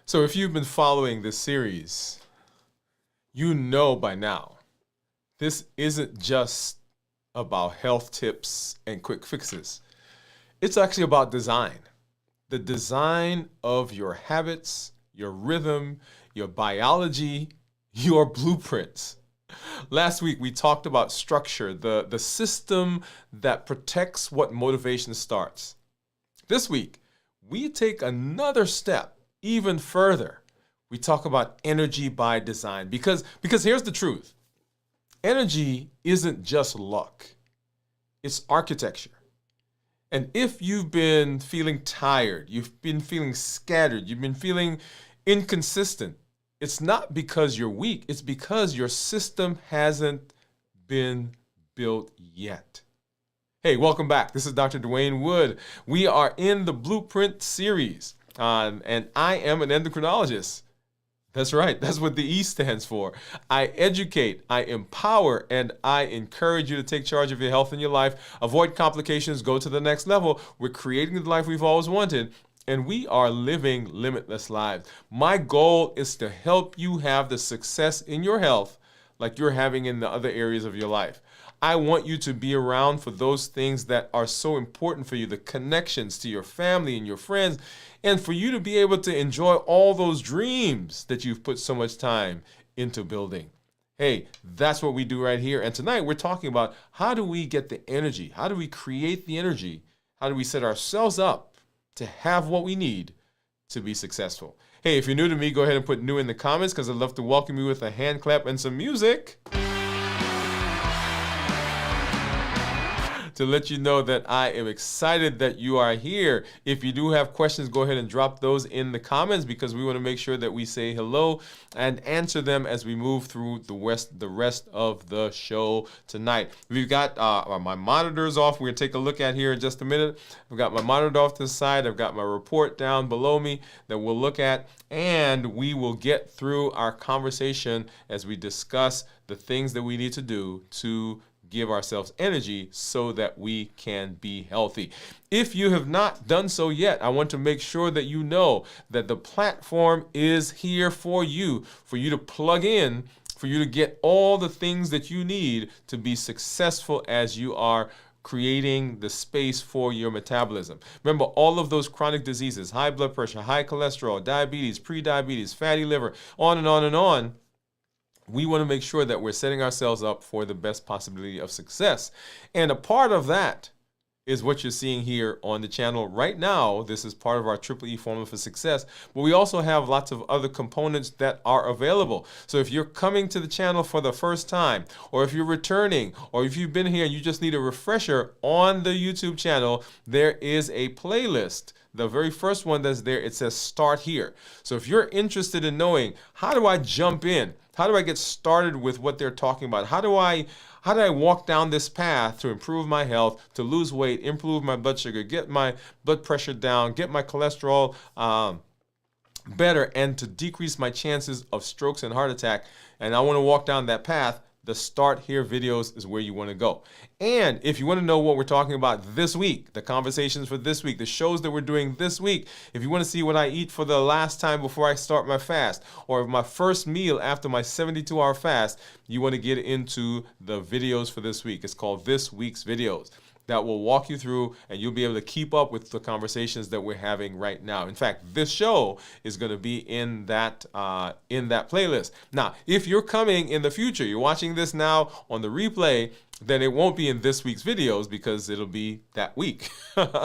So if you've been following this series, you know by now, this isn't just about health tips and quick fixes. It's actually about design. The design of your habits, your rhythm, your biology, your blueprints. Last week, we talked about structure, the system that protects what motivation starts. This week, we take another step even further. We talk about energy by design because here's the truth. Energy isn't just luck. It's architecture. And if you've been feeling tired, you've been feeling scattered, you've been feeling inconsistent, it's not because you're weak, it's because your system hasn't been built yet. Hey, welcome back. This is Dr. Dwain Woode. We are in the Blueprint series, and I am an endocrinologist. That's right. That's what the E stands for. I educate, I empower, and I encourage you to take charge of your health and your life, avoid complications, go to the next level. We're creating the life we've always wanted, and we are living limitless lives. My goal is to help you have the success in your health like you're having in the other areas of your life. I want you to be around for those things that are so important for you, the connections to your family and your friends, and for you to be able to enjoy all those dreams that you've put so much time into building. Hey, that's what we do right here. And tonight we're talking about how do we get the energy? How do we create the energy? How do we set ourselves up to have what we need to be successful? Hey, if you're new to me, go ahead and put new in the comments because I'd love to welcome you with a hand clap and some music to let you know that I am excited that you are here. If you do have questions, go ahead and drop those in the comments because we want to make sure that we say hello and answer them as we move through the rest of the show tonight. We've got my monitors off. We're going to take a look at here in just a minute. I've got my monitor off to the side. I've got my report down below me that we'll look at, and we will get through our conversation as we discuss the things that we need to do to give ourselves energy so that we can be healthy. If you have not done so yet, I want to make sure that you know that the platform is here for you to plug in, for you to get all the things that you need to be successful as you are creating the space for your metabolism. Remember, all of those chronic diseases, high blood pressure, high cholesterol, diabetes, prediabetes, fatty liver, on and on and on, we want to make sure that we're setting ourselves up for the best possibility of success. And a part of that is what you're seeing here on the channel right now. This is part of our Triple E formula for success, but we also have lots of other components that are available. So if you're coming to the channel for the first time, or if you're returning, or if you've been here and you just need a refresher on the YouTube channel, there is a playlist. The very first one that's there, it says start here. So if you're interested in knowing, how do I jump in? How do I get started with what they're talking about? How do I walk down this path to improve my health, to lose weight, improve my blood sugar, get my blood pressure down, get my cholesterol better, and to decrease my chances of strokes and heart attack? And I want to walk down that path. The Start Here videos is where you want to go. And if you want to know what we're talking about this week, the conversations for this week, the shows that we're doing this week, if you want to see what I eat for the last time before I start my fast, or my first meal after my 72-hour fast, you want to get into the videos for this week. It's called This Week's Videos. That will walk you through, and you'll be able to keep up with the conversations that we're having right now. In fact, this show is going to be in that playlist. Now, if you're coming in the future, you're watching this now on the replay, then it won't be in this week's videos because it'll be that week.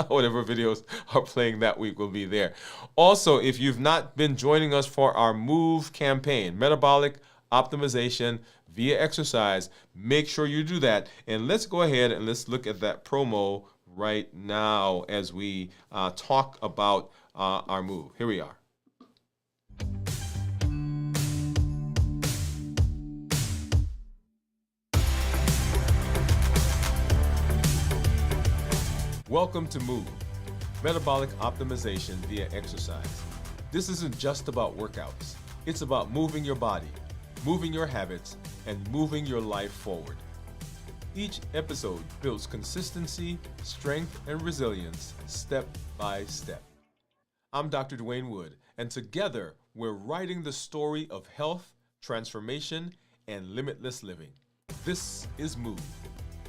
Whatever videos are playing that week will be there. Also, if you've not been joining us for our MOVE campaign, Metabolic Optimization via exercise, make sure you do that. And let's go ahead and let's look at that promo right now as we talk about our move. Here we are. Welcome to MOVE, Metabolic Optimization via exercise. This isn't just about workouts. It's about moving your body, moving your habits, and moving your life forward. Each episode builds consistency, strength, and resilience step by step. I'm Dr. Dwain Woode, And together, we're writing the story of health, transformation, and limitless living. This is Move.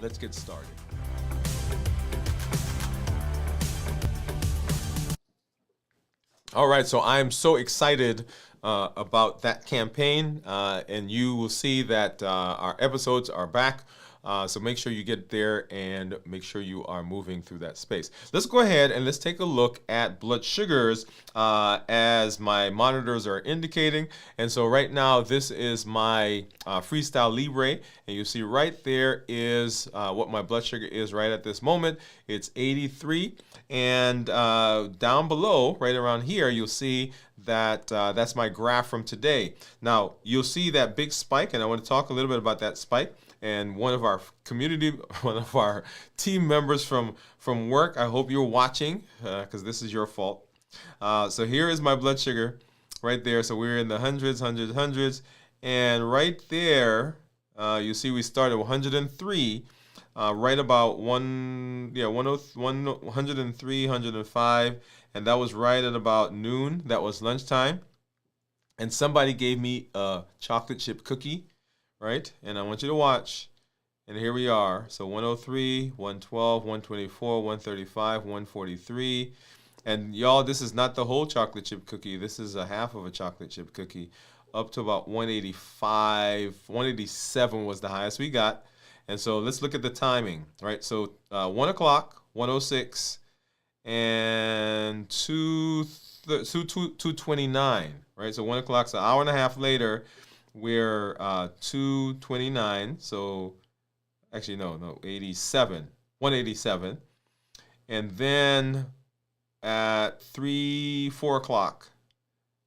Let's get started. All right, so I am so excited about that campaign, and you will see that our episodes are back. So make sure you get there and make sure you are moving through that space. Let's go ahead and let's take a look at blood sugars as my monitors are indicating. And so right now, this is my Freestyle Libre, and you see right there is what my blood sugar is right at this moment. It's 83, and down below, right around here, you'll see that that's my graph from today. Now, you'll see that big spike, and I want to talk a little bit about that spike. And one of our team members from work, I hope you're watching, because this is your fault. So here is my blood sugar right there. So we're in the hundreds. And right there, you see we started 103, right about 103, 105. And that was right at about noon. That was lunchtime. And somebody gave me a chocolate chip cookie. Right? And I want you to watch. And here we are. So 103, 112, 124, 135, 143. And y'all, this is not the whole chocolate chip cookie. This is a half of a chocolate chip cookie. Up to about 185, 187 was the highest we got. And so let's look at the timing, right? So 1 o'clock, 106, and 229, right? So 1 o'clock's an hour and a half later. We're 229, so actually no, 87, 187, and then at 4 o'clock,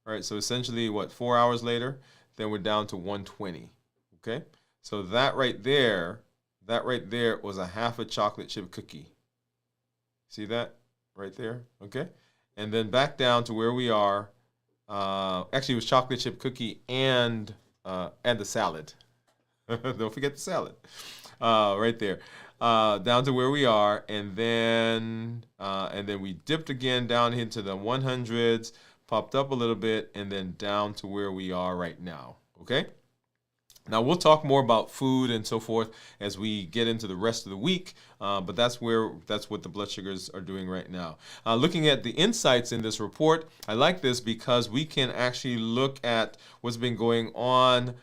right? So essentially, 4 hours later, then we're down to 120. Okay, so that right there was a half a chocolate chip cookie. See that right there? Okay, and then back down to where we are. Actually, it was chocolate chip cookie and the salad. Don't forget the salad. Right there. Down to where we are, and then we dipped again down into the 100s, popped up a little bit, and then down to where we are right now. Okay? Now, we'll talk more about food and so forth as we get into the rest of the week, but that's what the blood sugars are doing right now. Looking at the insights in this report, I like this because we can actually look at what's been going on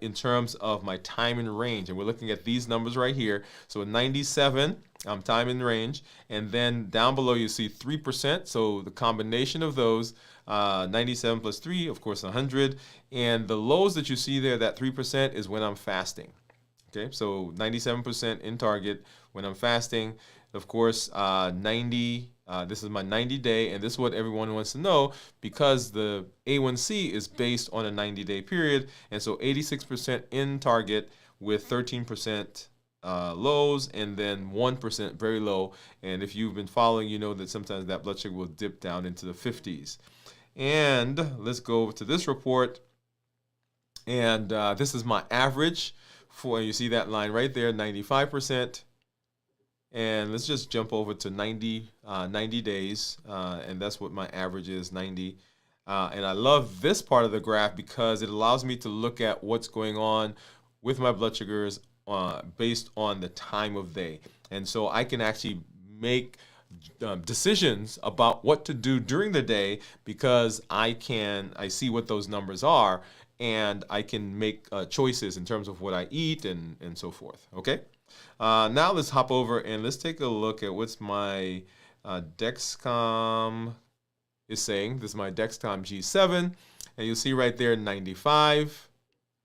in terms of my time in range. And we're looking at these numbers right here. So 97, time in range. And then down below, you see 3%. So the combination of those, 97 plus 3, of course, 100. And the lows that you see there, that 3%, is when I'm fasting. Okay, so 97% in target when I'm fasting. Of course, 90, this is my 90-day, and this is what everyone wants to know because the A1C is based on a 90-day period. And so 86% in target with 13% lows, and then 1% very low. And if you've been following, you know that sometimes that blood sugar will dip down into the 50s. And let's go over to this report. And this is my average for, you see that line right there, 95%. And let's just jump over to 90 days. And that's what my average is, 90. And I love this part of the graph because it allows me to look at what's going on with my blood sugars based on the time of day. And so I can actually make decisions about what to do during the day because I see what those numbers are, and I can make choices in terms of what I eat and so forth. Okay. Now let's hop over and let's take a look at what's my Dexcom is saying. This is my Dexcom G7, and you'll see right there 95.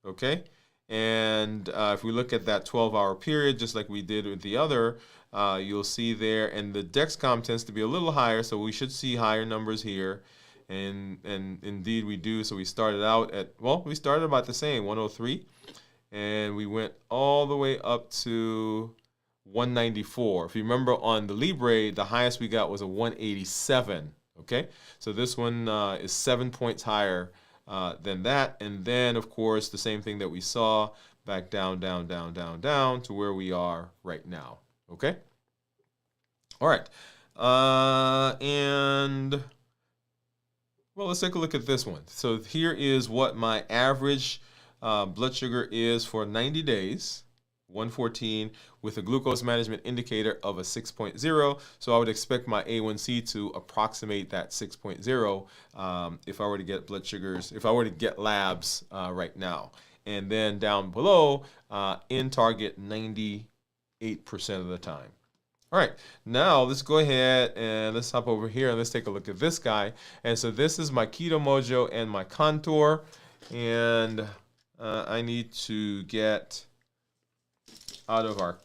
Okay. And if we look at that 12-hour period, just like we did with the other, you'll see there, and the Dexcom tends to be a little higher, so we should see higher numbers here. And indeed we do. So we started out at, we started about the same, 103, and we went all the way up to 194. If you remember on the Libre, the highest we got was a 187. Okay, so this one is 7 points higher than that. And then, of course, the same thing that we saw back down, down, down, down, down to where we are right now. Okay. All right. Well, let's take a look at this one. So here is what my average blood sugar is for 90 days, 114, with a glucose management indicator of a 6.0. So I would expect my A1C to approximate that 6.0 if I were to get blood sugars, if I were to get labs right now. And then down below, in target 98% of the time. All right, now let's go ahead and let's hop over here and let's take a look at this guy. And so this is my Keto Mojo and my Contour. And I need to get out of our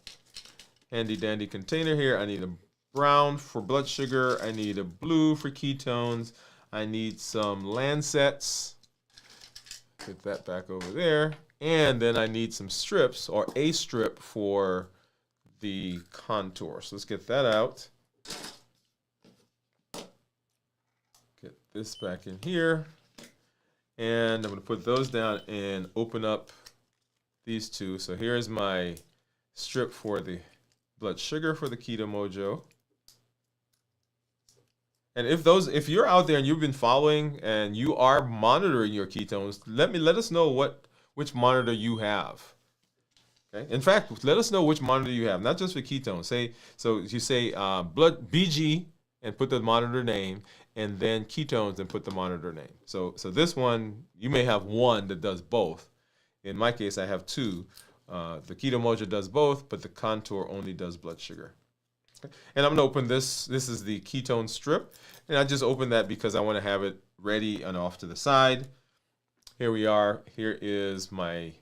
handy dandy container here. I need a brown for blood sugar. I need a blue for ketones. I need some Lancets. Put that back over there. And then I need some strips or a strip for the Contour. So let's get that out. Get this back in here. And I'm going to put those down and open up these two. So here's my strip for the blood sugar for the Keto Mojo. And if you're out there and you've been following and you are monitoring your ketones, let us know which monitor you have. Okay. In fact, let us know which monitor you have, not just for ketones. So you say blood BG and put the monitor name, and then ketones and put the monitor name. So this one, you may have one that does both. In my case, I have two. The Keto Mojo does both, but the Contour only does blood sugar. Okay. And I'm going to open this. This is the ketone strip. And I just opened that because I want to have it ready and off to the side. Here we are. Here is my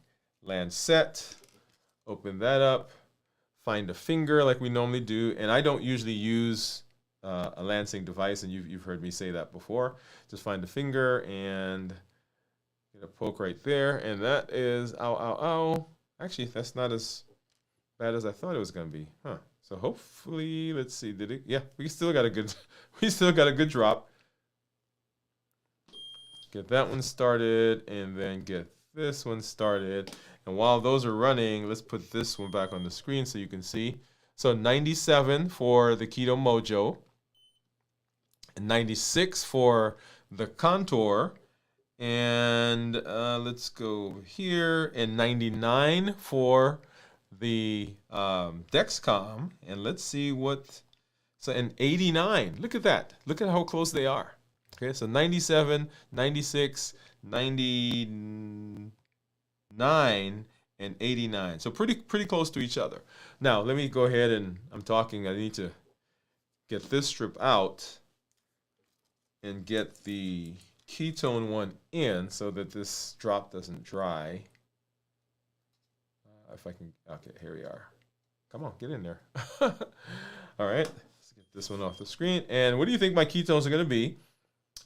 Lancet. Open that up. Find a finger like we normally do. And I don't usually use a lancing device, and you've heard me say that before. Just find a finger and get a poke right there. And that is, ow, ow, ow. Actually, that's not as bad as I thought it was going to be. Huh. So hopefully, let's see, did it? Yeah, we still got a good drop. Get that one started and then get this one started. And while those are running, let's put this one back on the screen so you can see. So 97 for the Keto Mojo, and 96 for the Contour, and let's go over here, and 99 for the Dexcom, and let's see and 89. Look at that. Look at how close they are. Okay, so 97, 96, 99, and 89. So pretty close to each other. Now, let me go ahead and I need to get this strip out and get the ketone one in so that this drop doesn't dry. If I can, okay, here we are. Come on, get in there. All right, let's get this one off the screen. And what do you think my ketones are going to be?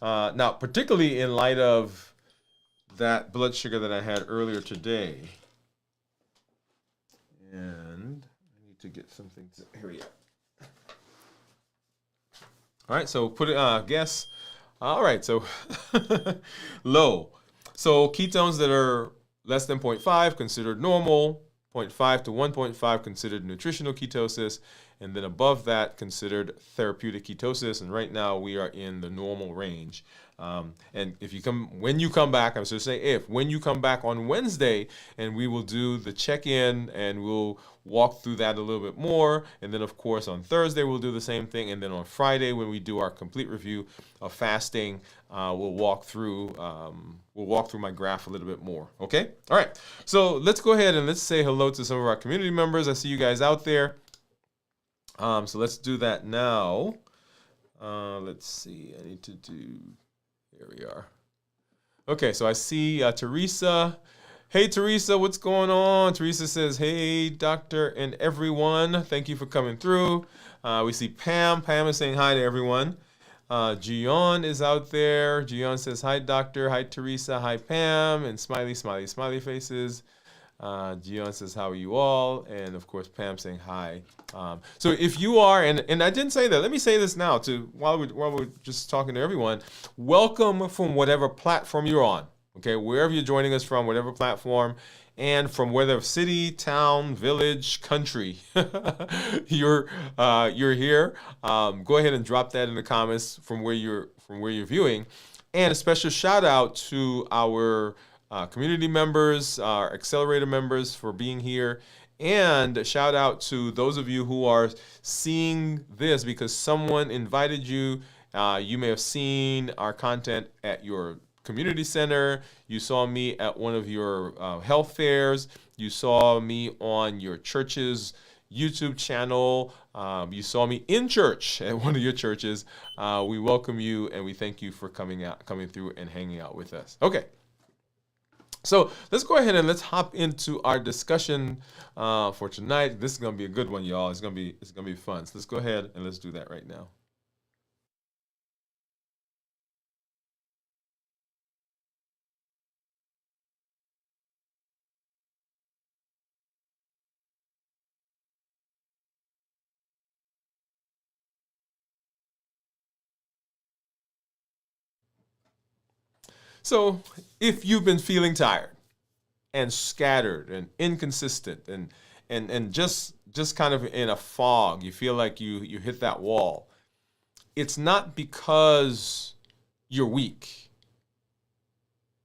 Now, particularly in light of that blood sugar that I had earlier today. And I need to get something here we are. All right, so put it, guess. All right, so low. So ketones that are less than 0.5 considered normal, 0.5 to 1.5 considered nutritional ketosis, and then above that considered therapeutic ketosis. And right now we are in the normal range. And when you come back, I'm supposed to say when you come back on Wednesday, and we will do the check-in and we'll walk through that a little bit more. And then of course on Thursday, we'll do the same thing. And then on Friday, when we do our complete review of fasting, we'll walk through my graph a little bit more. Okay. All right. So let's go ahead and let's say hello to some of our community members. I see you guys out there. So let's do that now. Let's see. I need to do. Here we are. Okay, so I see Teresa. Hey, Teresa, what's going on? Teresa says, hey, doctor and everyone. Thank you for coming through. We see Pam. Pam is saying hi to everyone. Gion is out there. Gion says, hi, doctor. Hi, Teresa. Hi, Pam. And smiley, smiley, smiley faces. Gion says, how are you all? And of course, Pam saying hi. So if you are, and I didn't say that, let me say this now while we're just talking to everyone, welcome from whatever platform you're on, okay? Wherever you're joining us from, whatever platform, and from whether city, town, village, country, you're here. Go ahead and drop that in the comments from where you're viewing. And a special shout out to our community members, our accelerator members for being here. And a shout out to those of you who are seeing this because someone invited you. You may have seen our content at your community center. You saw me at one of your health fairs. You saw me on your church's YouTube channel. You saw me in church at one of your churches. We welcome you and we thank you for coming through and hanging out with us. Okay. So let's go ahead and let's hop into our discussion for tonight. This is gonna be a good one, y'all. It's gonna be fun. So let's go ahead and let's do that right now. So if you've been feeling tired and scattered and inconsistent and just kind of in a fog, you feel like you hit that wall. It's not because you're weak.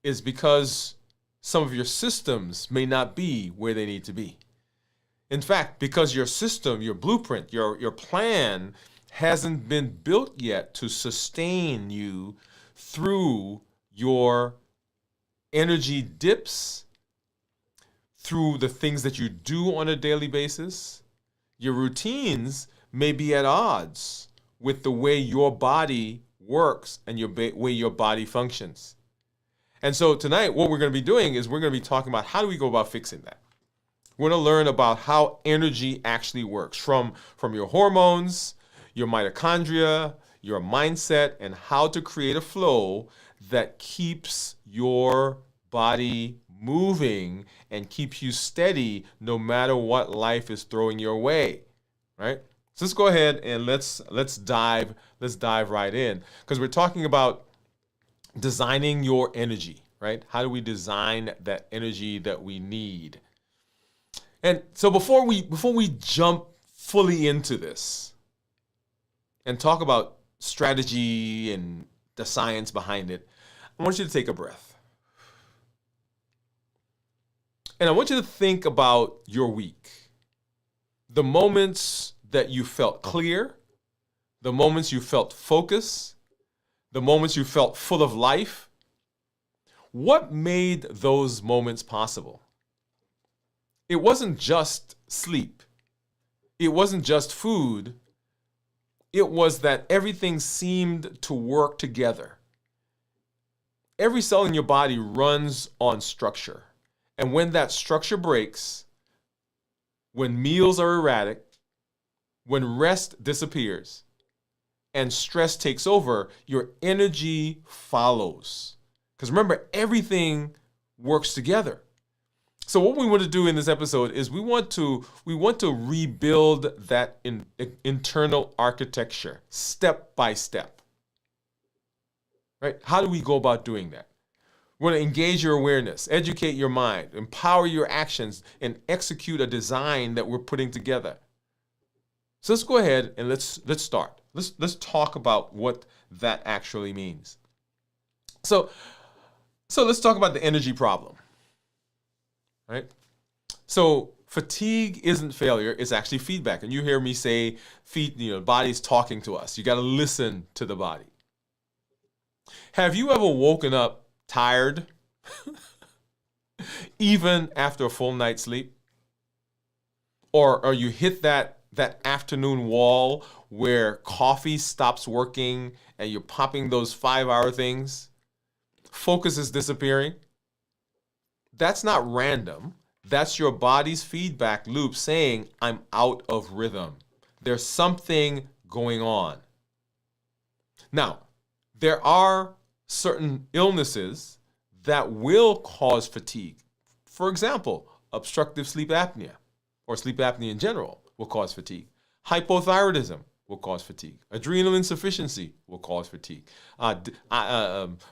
It's because some of your systems may not be where they need to be. In fact, because your system, your blueprint, your plan hasn't been built yet to sustain you through your energy dips, through the things that you do on a daily basis. Your routines may be at odds with the way your body works and way your body functions. And so tonight, what we're going to be doing is we're going to be talking about how do we go about fixing that. We're going to learn about how energy actually works from your hormones, your mitochondria, your mindset, and how to create a flow that keeps your body moving and keeps you steady no matter what life is throwing your way, right? So let's go ahead and let's dive right in, because we're talking about designing your energy, right? How do we design that energy that we need? And so before we jump fully into this and talk about strategy and the science behind it, I want you to take a breath. And I want you to think about your week. The moments that you felt clear, the moments you felt focused, the moments you felt full of life. What made those moments possible? It wasn't just sleep. It wasn't just food. It was that everything seemed to work together. Every cell in your body runs on structure. And when that structure breaks, when meals are erratic, when rest disappears, and stress takes over, your energy follows. Because remember, everything works together. So what we want to do in this episode is we want to rebuild that internal architecture step by step. Right? How do we go about doing that? We want to engage your awareness, educate your mind, empower your actions, and execute a design that we're putting together. So let's go ahead and let's start. Let's talk about what that actually means. So let's talk about the energy problem. Right? So fatigue isn't failure, it's actually feedback. And you hear me say, the body's talking to us. You got to listen to the body. Have you ever woken up tired, even after a full night's sleep? Or you hit that afternoon wall where coffee stops working and you're popping those 5-hour things? Focus is disappearing. That's not random. That's your body's feedback loop saying, I'm out of rhythm. There's something going on. Now, there are certain illnesses that will cause fatigue. For example, obstructive sleep apnea, or sleep apnea in general, will cause fatigue. Hypothyroidism will cause fatigue. Adrenal insufficiency will cause fatigue.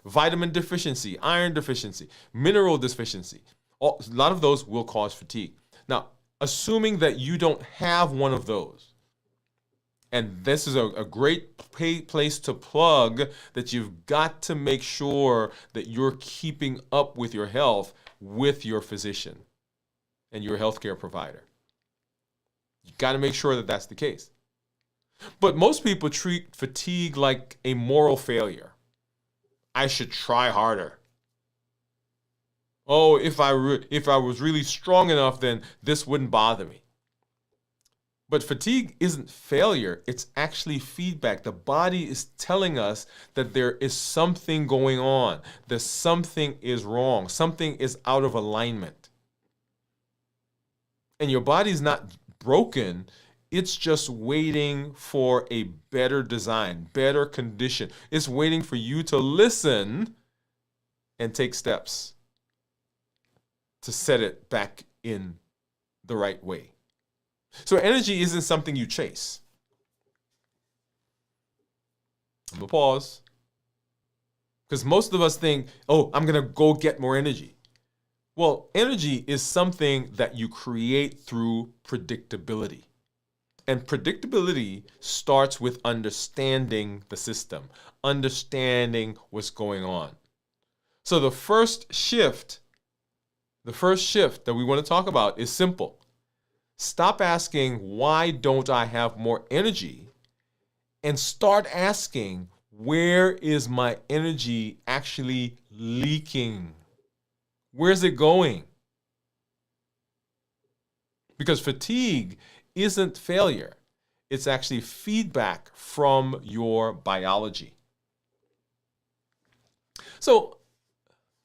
Vitamin deficiency, iron deficiency, mineral deficiency. A lot of those will cause fatigue. Now, assuming that you don't have one of those, And this is a great place to plug that you've got to make sure that you're keeping up with your health with your physician and your healthcare provider. You got to make sure that that's the case. But most people treat fatigue like a moral failure. I should try harder. Oh, if I was really strong enough, then this wouldn't bother me. But fatigue isn't failure, it's actually feedback. The body is telling us that there is something going on, that something is wrong, something is out of alignment. And your body's not broken, it's just waiting for a better design, better condition. It's waiting for you to listen and take steps to set it back in the right way. So energy isn't something you chase. I'm gonna pause. Because most of us think, oh, I'm gonna go get more energy. Well, energy is something that you create through predictability. And predictability starts with understanding the system, understanding what's going on. So the first shift that we want to talk about is simple. Stop asking, why don't I have more energy? And start asking, where is my energy actually leaking? Where's it going? Because fatigue isn't failure. It's actually feedback from your biology. So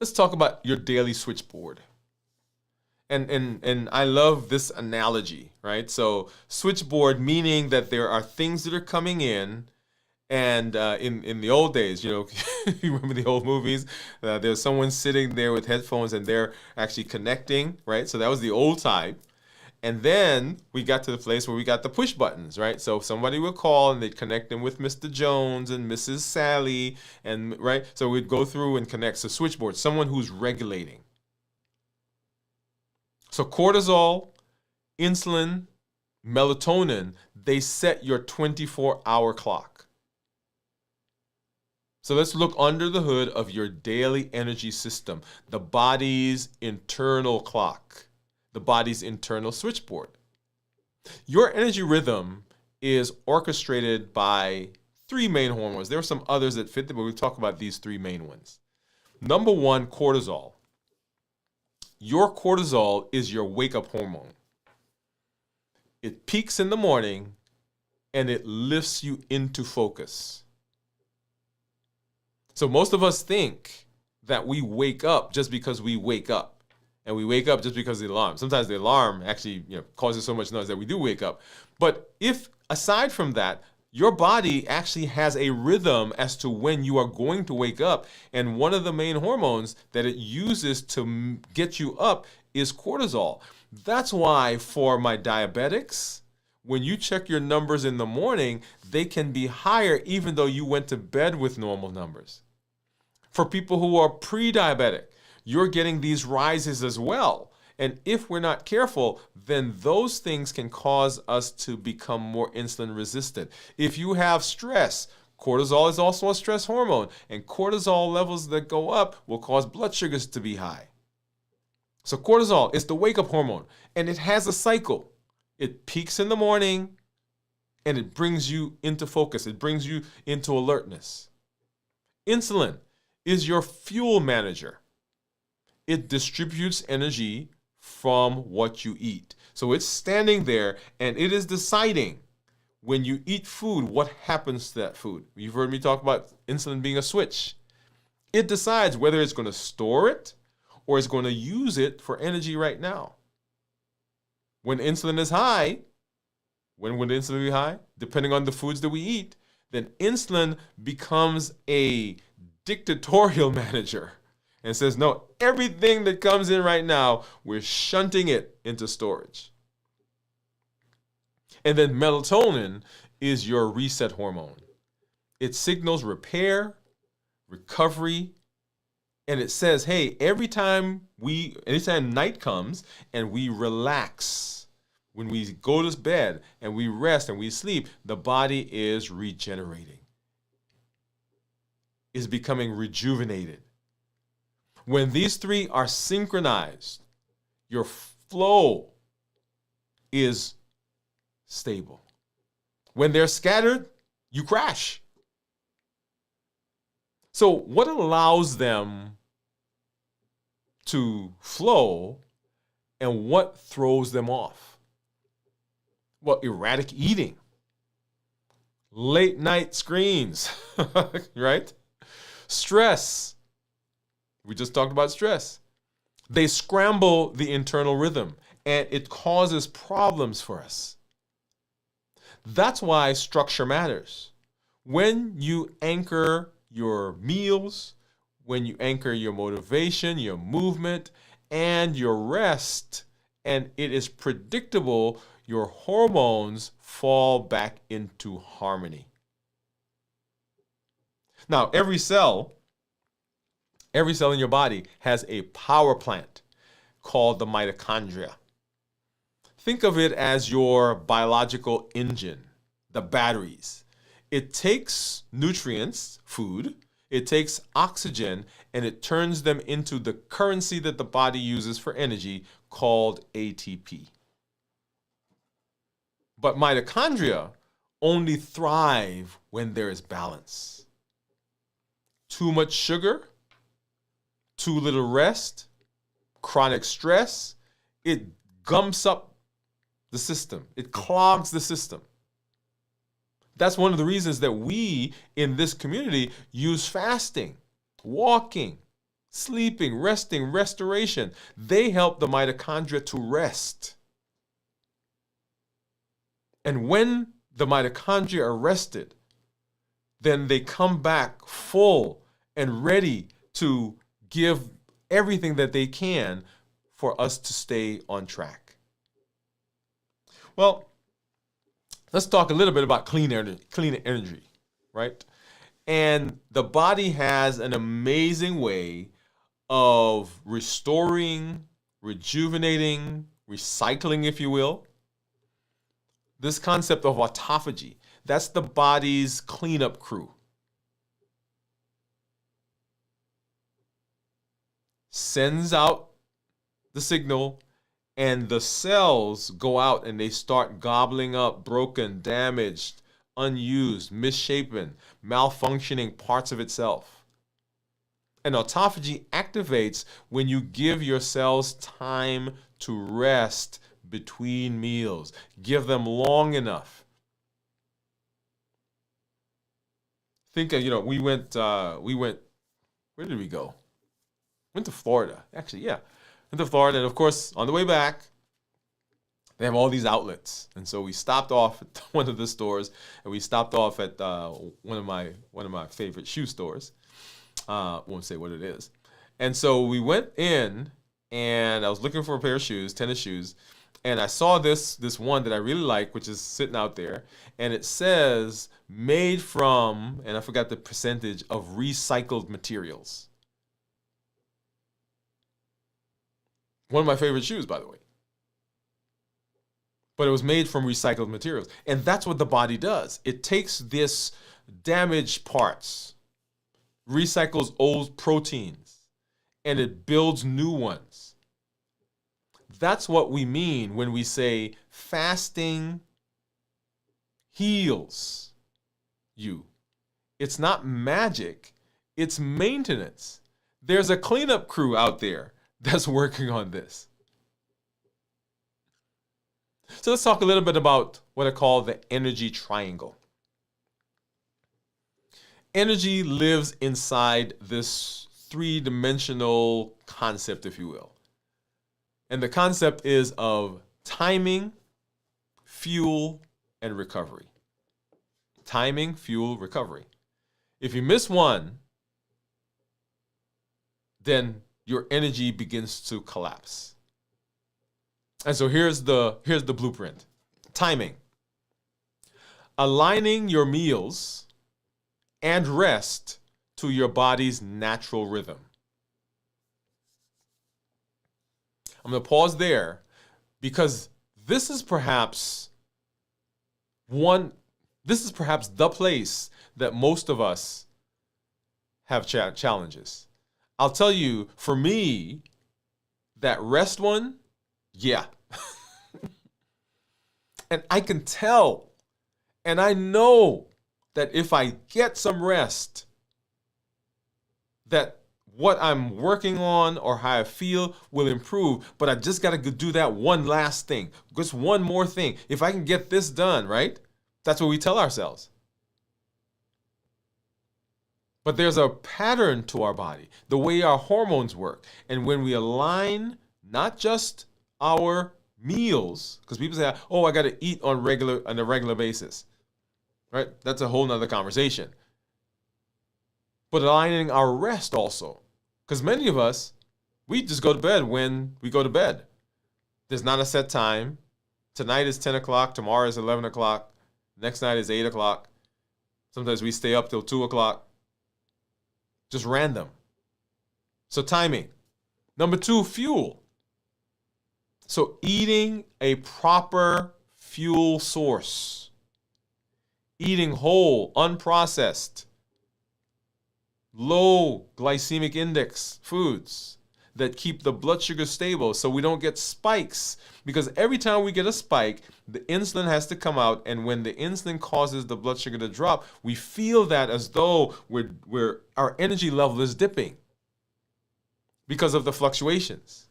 let's talk about your daily switchboard. And I love this analogy, right? So switchboard, meaning that there are things that are coming in, and in the old days, you remember the old movies? There's someone sitting there with headphones and they're actually connecting, right? So that was the old type. And then we got to the place where we got the push buttons, right? So somebody would call and they'd connect them with Mr. Jones and Mrs. Sally, and right? So we'd go through and connect. So switchboard, someone who's regulating. So cortisol, insulin, melatonin, they set your 24-hour clock. So let's look under the hood of your daily energy system, the body's internal clock, the body's internal switchboard. Your energy rhythm is orchestrated by three main hormones. There are some others that fit, but we'll talk about these three main ones. Number one, cortisol. Your cortisol is your wake-up hormone. It peaks in the morning and it lifts you into focus. So most of us think that we wake up just because we wake up. And we wake up just because of the alarm. Sometimes the alarm actually causes so much noise that we do wake up. But if, aside from that, your body actually has a rhythm as to when you are going to wake up. And one of the main hormones that it uses to get you up is cortisol. That's why for my diabetics, when you check your numbers in the morning, they can be higher even though you went to bed with normal numbers. For people who are pre-diabetic, you're getting these rises as well. And if we're not careful, then those things can cause us to become more insulin resistant. If you have stress, cortisol is also a stress hormone, and cortisol levels that go up will cause blood sugars to be high. So cortisol is the wake-up hormone, and it has a cycle. It peaks in the morning, and it brings you into focus. It brings you into alertness. Insulin is your fuel manager. It distributes energy from what you eat. So it's standing there and it is deciding when you eat food, what happens to that food. You've heard me talk about insulin being a switch. It decides whether it's going to store it or it's going to use it for energy right now. When insulin is high, when would insulin be high? Depending on the foods that we eat, then insulin becomes a dictatorial manager. And says, no, everything that comes in right now, we're shunting it into storage. And then melatonin is your reset hormone. It signals repair, recovery, and it says, hey, anytime night comes and we relax, when we go to bed and we rest and we sleep, the body is regenerating, is becoming rejuvenated. When these three are synchronized, your flow is stable. When they're scattered, you crash. So what allows them to flow and what throws them off? Well, erratic eating, late night screens, right? Stress. We just talked about stress. They scramble the internal rhythm and it causes problems for us. That's why structure matters. When you anchor your meals, when you anchor your motivation, your movement, and your rest, and it is predictable, your hormones fall back into harmony. Now, every cell in your body has a power plant called the mitochondria. Think of it as your biological engine, the batteries. It takes nutrients, food, it takes oxygen, and it turns them into the currency that the body uses for energy called ATP. But mitochondria only thrive when there is balance. Too much sugar, too little rest, chronic stress, it gums up the system. It clogs the system. That's one of the reasons that we in this community use fasting, walking, sleeping, resting, restoration. They help the mitochondria to rest. And when the mitochondria are rested, then they come back full and ready to give everything that they can for us to stay on track. Well, let's talk a little bit about clean energy, right? And the body has an amazing way of restoring, rejuvenating, recycling, if you will. This concept of autophagy, that's the body's cleanup crew. Sends out the signal, and the cells go out and they start gobbling up broken, damaged, unused, misshapen, malfunctioning parts of itself. And autophagy activates when you give your cells time to rest between meals. Give them long enough. Think of, we went, where did we go? Went to Florida, actually, yeah. Went to Florida, and of course, on the way back, they have all these outlets. And so we stopped off at one of the stores, and we stopped off at one of my favorite shoe stores. Won't say what it is. And so we went in, and I was looking for a pair of shoes, tennis shoes, and I saw this one that I really like, which is sitting out there, and it says made from, and I forgot the percentage, of recycled materials. One of my favorite shoes, by the way. But it was made from recycled materials. And that's what the body does. It takes this damaged parts, recycles old proteins, and it builds new ones. That's what we mean when we say fasting heals you. It's not magic, it's maintenance. There's a cleanup crew out there that's working on this. So let's talk a little bit about what I call the energy triangle. Energy lives inside this three-dimensional concept, if you will. And the concept is of timing, fuel, and recovery. Timing, fuel, recovery. If you miss one, then your energy begins to collapse. And so here's the blueprint. Timing. Aligning your meals and rest to your body's natural rhythm. I'm going to pause there because this is perhaps the place that most of us have challenges. I'll tell you, for me, that rest one, yeah. And I can tell, and I know that if I get some rest, that what I'm working on or how I feel will improve, but I just got to do that one last thing, just one more thing. If I can get this done, right? That's what we tell ourselves. But there's a pattern to our body, the way our hormones work. And when we align not just our meals, because people say, oh, I got to eat on a regular basis, right? That's a whole nother conversation. But aligning our rest also, because many of us, we just go to bed when we go to bed. There's not a set time. Tonight is 10 o'clock, tomorrow is 11 o'clock, next night is 8 o'clock. Sometimes we stay up till 2 o'clock. Just random. So timing. Number 2, fuel. So eating a proper fuel source. Eating whole, unprocessed, low glycemic index foods that keep the blood sugar stable so we don't get spikes. Because every time we get a spike, the insulin has to come out, and when the insulin causes the blood sugar to drop, we feel that as though our energy level is dipping because of the fluctuations.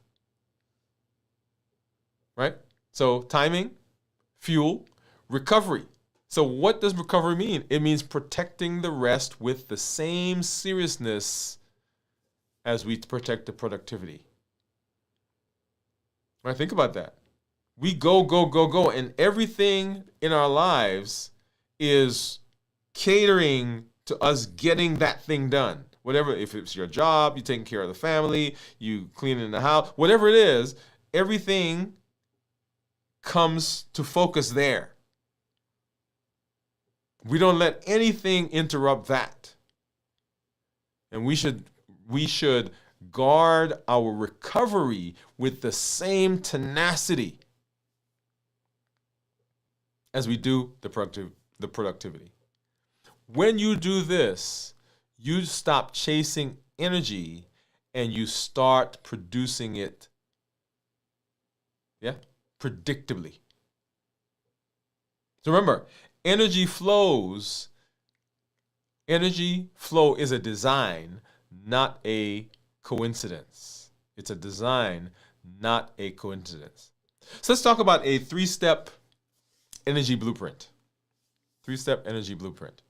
Right? So timing, fuel, recovery. So what does recovery mean? It means protecting the rest with the same seriousness as we protect the productivity. Right? Think about that. We go, and everything in our lives is catering to us getting that thing done. Whatever, if it's your job, you're taking care of the family, you cleaning the house, whatever it is, everything comes to focus there. We don't let anything interrupt that. And we should guard our recovery with the same tenacity as we do the productivity. When you do this, you stop chasing energy and you start producing it, predictably. So remember, energy flow is a design, not a coincidence. It's a design, not a coincidence. So let's talk about a 3-step energy blueprint. 3-step energy blueprint.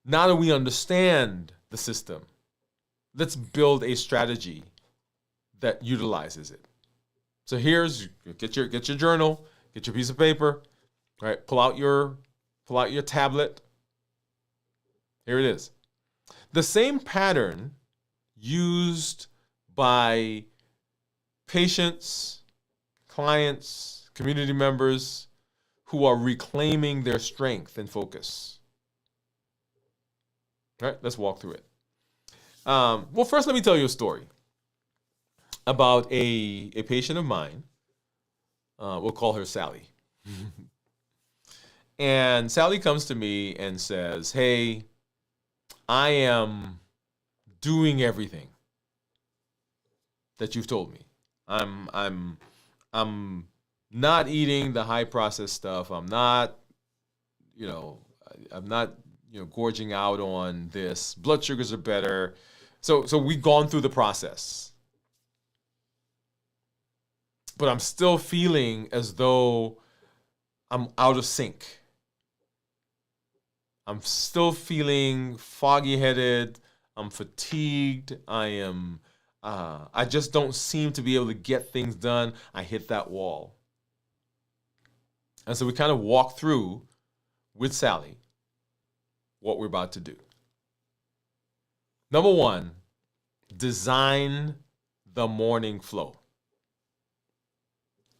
Now that we understand the system, let's build a strategy that utilizes it. So get your journal, get your piece of paper, right? Pull out your tablet. Here it is. The same pattern used by patients, clients, community members who are reclaiming their strength and focus. All right, let's walk through it. Well, first, let me tell you a story about a patient of mine. We'll call her Sally. And Sally comes to me and says, hey, I am doing everything that you've told me. I'm not eating the high processed stuff. I'm not gorging out on this. Blood sugars are better. So we've gone through the process. But I'm still feeling as though I'm out of sync. I'm still feeling foggy-headed. I'm fatigued. I just don't seem to be able to get things done. I hit that wall. And so we kind of walk through with Sally what we're about to do. Number 1, design the morning flow.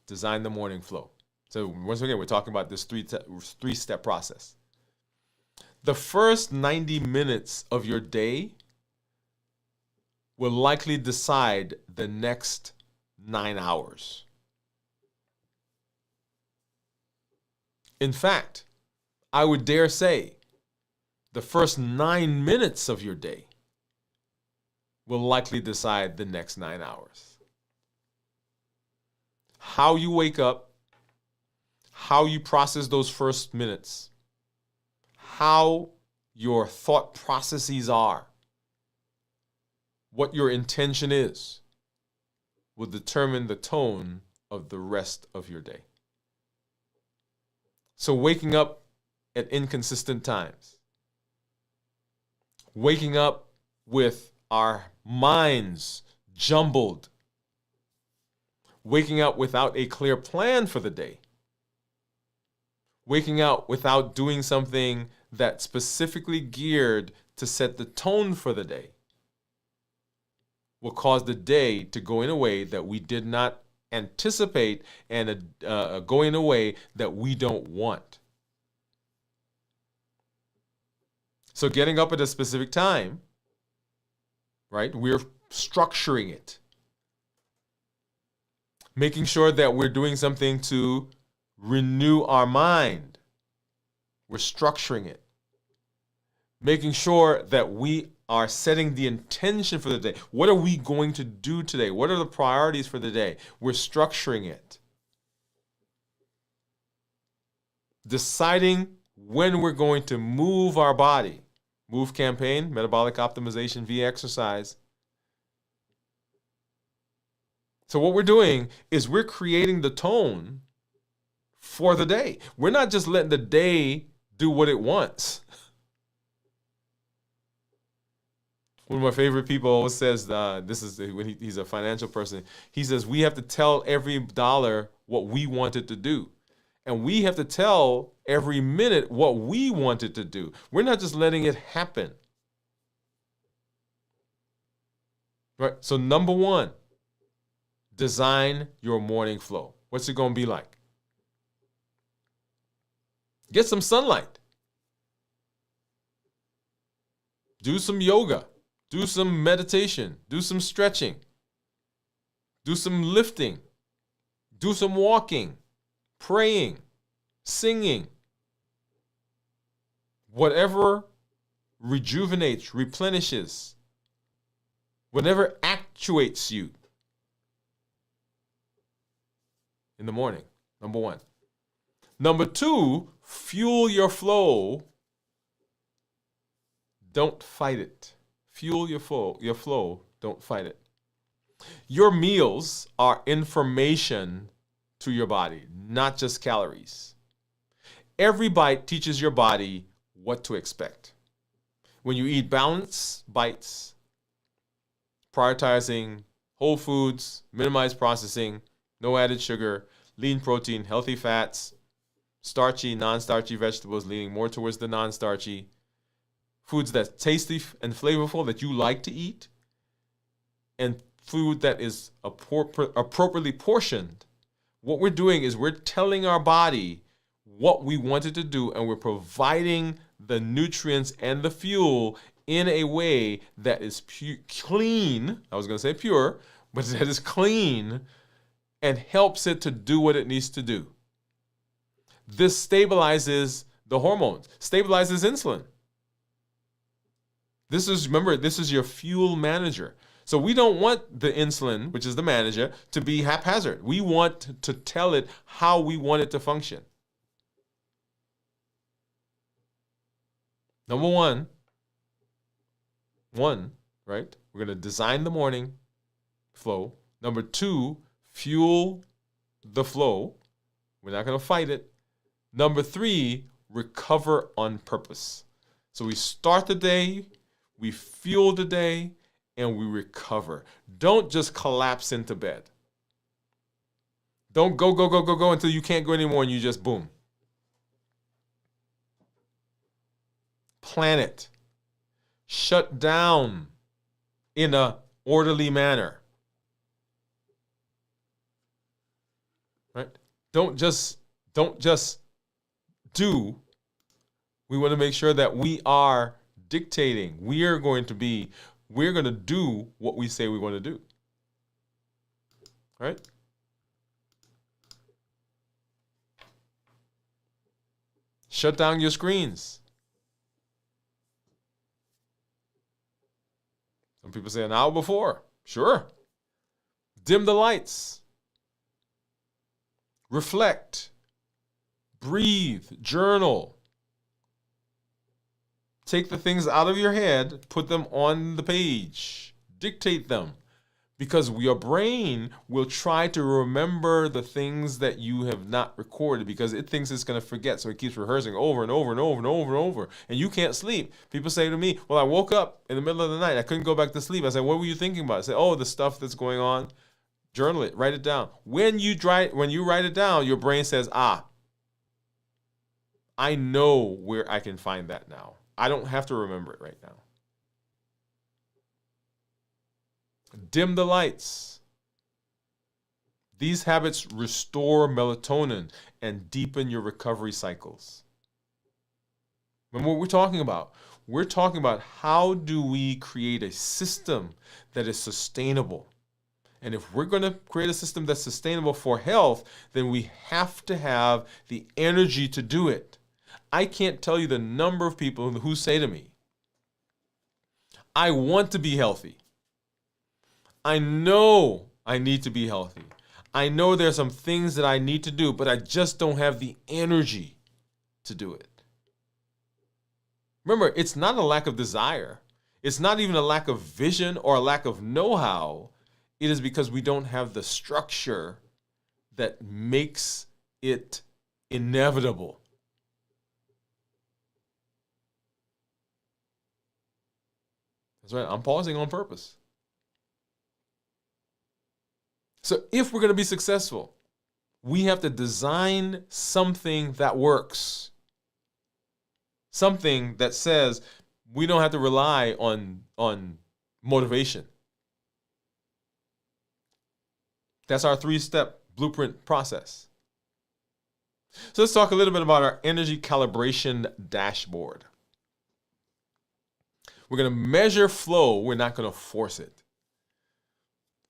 Design the morning flow. So once again, we're talking about this 3-step process. The first 90 minutes of your day will likely decide the next 9 hours. In fact, I would dare say the first 9 minutes of your day will likely decide the next 9 hours. How you wake up, how you process those first minutes, how your thought processes are, what your intention is, will determine the tone of the rest of your day. So waking up at inconsistent times, waking up with our minds jumbled, waking up without a clear plan for the day, waking up without doing something that's specifically geared to set the tone for the day, will cause the day to go in a way that we did not anticipate and go in a way that we don't want. So getting up at a specific time, right? We're structuring it. Making sure that we're doing something to renew our mind. We're structuring it. Making sure that we are setting the intention for the day. What are we going to do today? What are the priorities for the day? We're structuring it. Deciding when we're going to move our body. Move campaign, metabolic optimization via exercise. So what we're doing is we're creating the tone for the day. We're not just letting the day do what it wants. One of my favorite people always says, this is when he's a financial person, he says, we have to tell every dollar what we want it to do. And we have to tell every minute what we want it to do. We're not just letting it happen. Right? So number one, design your morning flow. What's it going to be like? Get some sunlight. Do some yoga. Do some meditation. Do some stretching. Do some lifting. Do some walking. Praying. Singing. Whatever rejuvenates, replenishes. Whatever actuates you in the morning. Number one. Number two, fuel your flow. Don't fight it. Fuel your flow. Don't fight it. Your meals are information to your body, not just calories. Every bite teaches your body what to expect. When you eat balanced bites, prioritizing whole foods, minimize processing, no added sugar, lean protein, healthy fats, starchy, non-starchy vegetables, leaning more towards the non-starchy, foods that's tasty and flavorful that you like to eat, and food that is appropriately portioned. What we're doing is we're telling our body what we want it to do, and we're providing the nutrients and the fuel in a way that is clean. I was going to say pure, but that is clean and helps it to do what it needs to do. This stabilizes the hormones, stabilizes insulin. This is your fuel manager. So we don't want the insulin, which is the manager, to be haphazard. We want to tell it how we want it to function. Number one, right? We're going to design the morning flow. Number two, fuel the flow. We're not going to fight it. Number three, recover on purpose. So we start the day, we fuel the day, and we recover. Don't just collapse into bed. Don't go until you can't go anymore and you just boom. Plan it. Shut down in an orderly manner. Right? Don't just do. We want to make sure that we are dictating. We're going to do what we say we want to do. Right? Shut down your screens. Some people say an hour before. Sure. Dim the lights. Reflect. Breathe. Journal. Take the things out of your head, put them on the page. Dictate them. Because your brain will try to remember the things that you have not recorded because it thinks it's going to forget. So it keeps rehearsing over and over and over and over and over. And you can't sleep. People say to me, well, I woke up in the middle of the night. I couldn't go back to sleep. I said, what were you thinking about? I said, oh, the stuff that's going on. Journal it. Write it down. When you write it down, your brain says, I know where I can find that now. I don't have to remember it right now. Dim the lights. These habits restore melatonin and deepen your recovery cycles. Remember what we're talking about? We're talking about how do we create a system that is sustainable. And if we're going to create a system that's sustainable for health, then we have to have the energy to do it. I can't tell you the number of people who say to me, I want to be healthy. I know I need to be healthy. I know there's some things that I need to do, but I just don't have the energy to do it. Remember, it's not a lack of desire. It's not even a lack of vision or a lack of know-how. It is because we don't have the structure that makes it inevitable. That's right. I'm pausing on purpose. So if we're going to be successful, we have to design something that works. Something that says we don't have to rely on motivation. That's our 3-step blueprint process. So let's talk a little bit about our energy calibration dashboard. We're going to measure flow. We're not going to force it.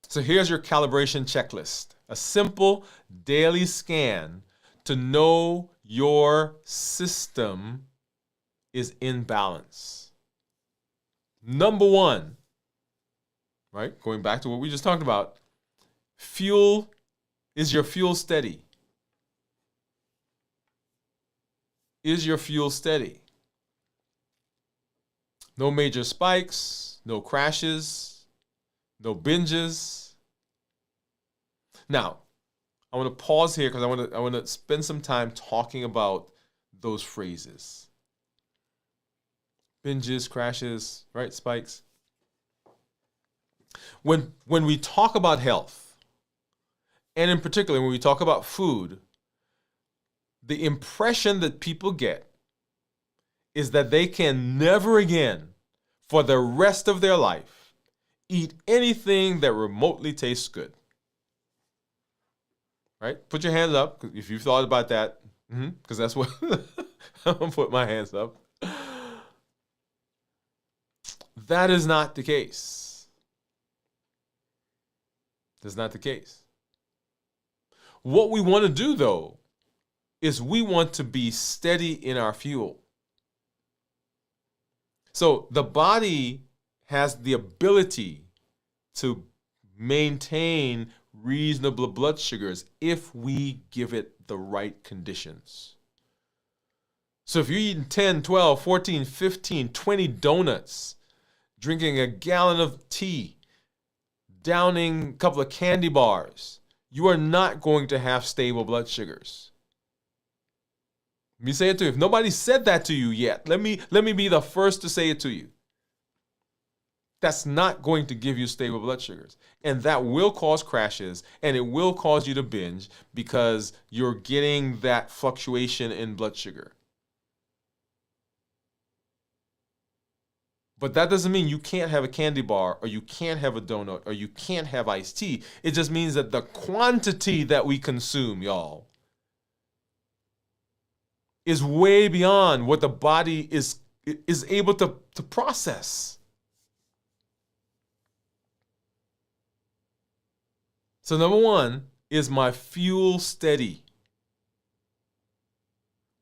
So here's your calibration checklist. A simple daily scan to know your system is in balance. Number 1, right? Going back to what we just talked about. Is your fuel steady? Is your fuel steady? No major spikes, no crashes, no binges. Now, I want to pause here because I want to spend some time talking about those phrases. Binges, crashes, right? Spikes. When we talk about health, and in particular when we talk about food, the impression that people get is that they can never again, for the rest of their life, eat anything that remotely tastes good. Right? Put your hands up if you've thought about that, because that's what I'm going to put my hands up. That is not the case. That's not the case. What we want to do, though, is we want to be steady in our fuel. So the body has the ability to maintain reasonable blood sugars if we give it the right conditions. So if you're eating 10, 12, 14, 15, 20 donuts, drinking a gallon of tea, downing a couple of candy bars, you are not going to have stable blood sugars. Let me say it to you. If nobody said that to you yet, let me be the first to say it to you. That's not going to give you stable blood sugars. And that will cause crashes, and it will cause you to binge because you're getting that fluctuation in blood sugar. But that doesn't mean you can't have a candy bar, or you can't have a donut, or you can't have iced tea. It just means that the quantity that we consume, y'all, is way beyond what the body is able to process. So number 1, is my fuel steady?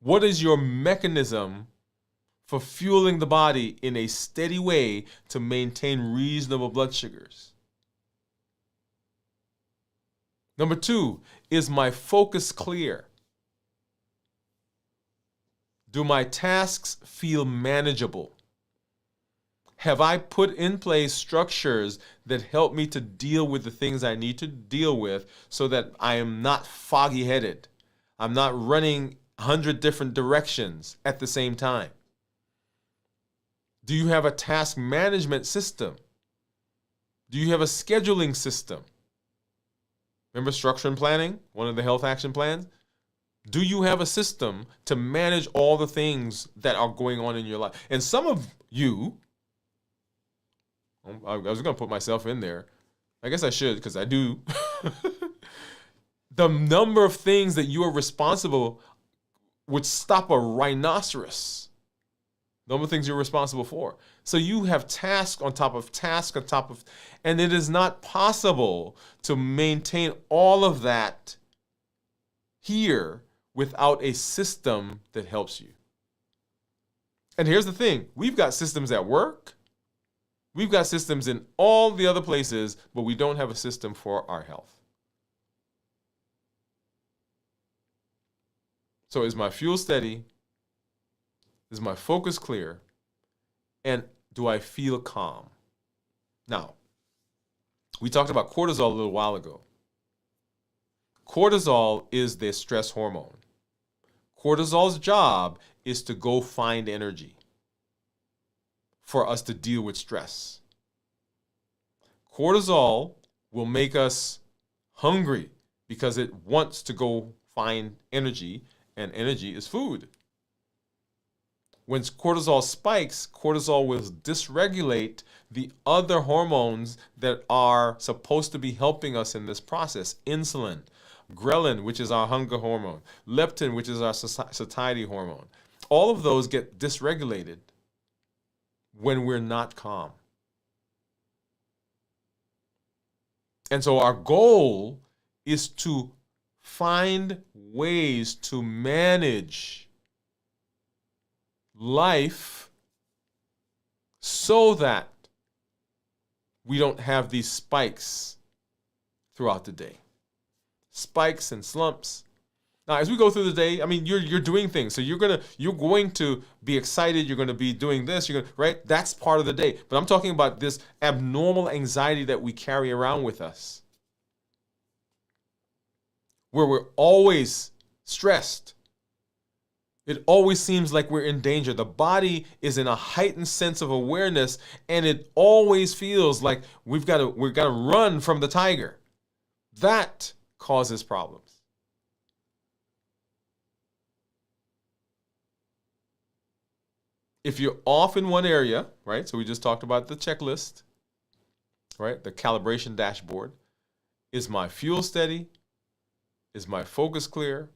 What is your mechanism for fueling the body in a steady way to maintain reasonable blood sugars? Number 2, is my focus clear? Do my tasks feel manageable? Have I put in place structures that help me to deal with the things I need to deal with so that I am not foggy-headed? I'm not running 100 different directions at the same time. Do you have a task management system? Do you have a scheduling system? Remember structure and planning, one of the health action plans? Do you have a system to manage all the things that are going on in your life? And some of you, I was going to put myself in there. I guess I should, because I do. The number of things that you are responsible would stop a rhinoceros. The number of things you're responsible for. So you have task on top of task on top of, and it is not possible to maintain all of that here without a system that helps you. And here's the thing, we've got systems at work, we've got systems in all the other places, but we don't have a system for our health. So is my fuel steady? Is my focus clear? And do I feel calm? Now, we talked about cortisol a little while ago. Cortisol is the stress hormone. Cortisol's job is to go find energy for us to deal with stress. Cortisol will make us hungry because it wants to go find energy, and energy is food. When cortisol spikes, cortisol will dysregulate the other hormones that are supposed to be helping us in this process. Insulin, ghrelin, which is our hunger hormone, leptin, which is our satiety hormone. All of those get dysregulated when we're not calm. And so our goal is to find ways to manage life so that we don't have these spikes throughout the day. Spikes and slumps. Now, as we go through the day, I mean, you're doing things. So you're going to be excited. You're going to be doing this. Right? That's part of the day. But I'm talking about this abnormal anxiety that we carry around with us, where we're always stressed. It always seems like we're in danger. The body is in a heightened sense of awareness, and it always feels like we've got to run from the tiger. That causes problems. If you're off in one area, right? So we just talked about the checklist, right? The calibration dashboard. Is my fuel steady? Is my focus clear?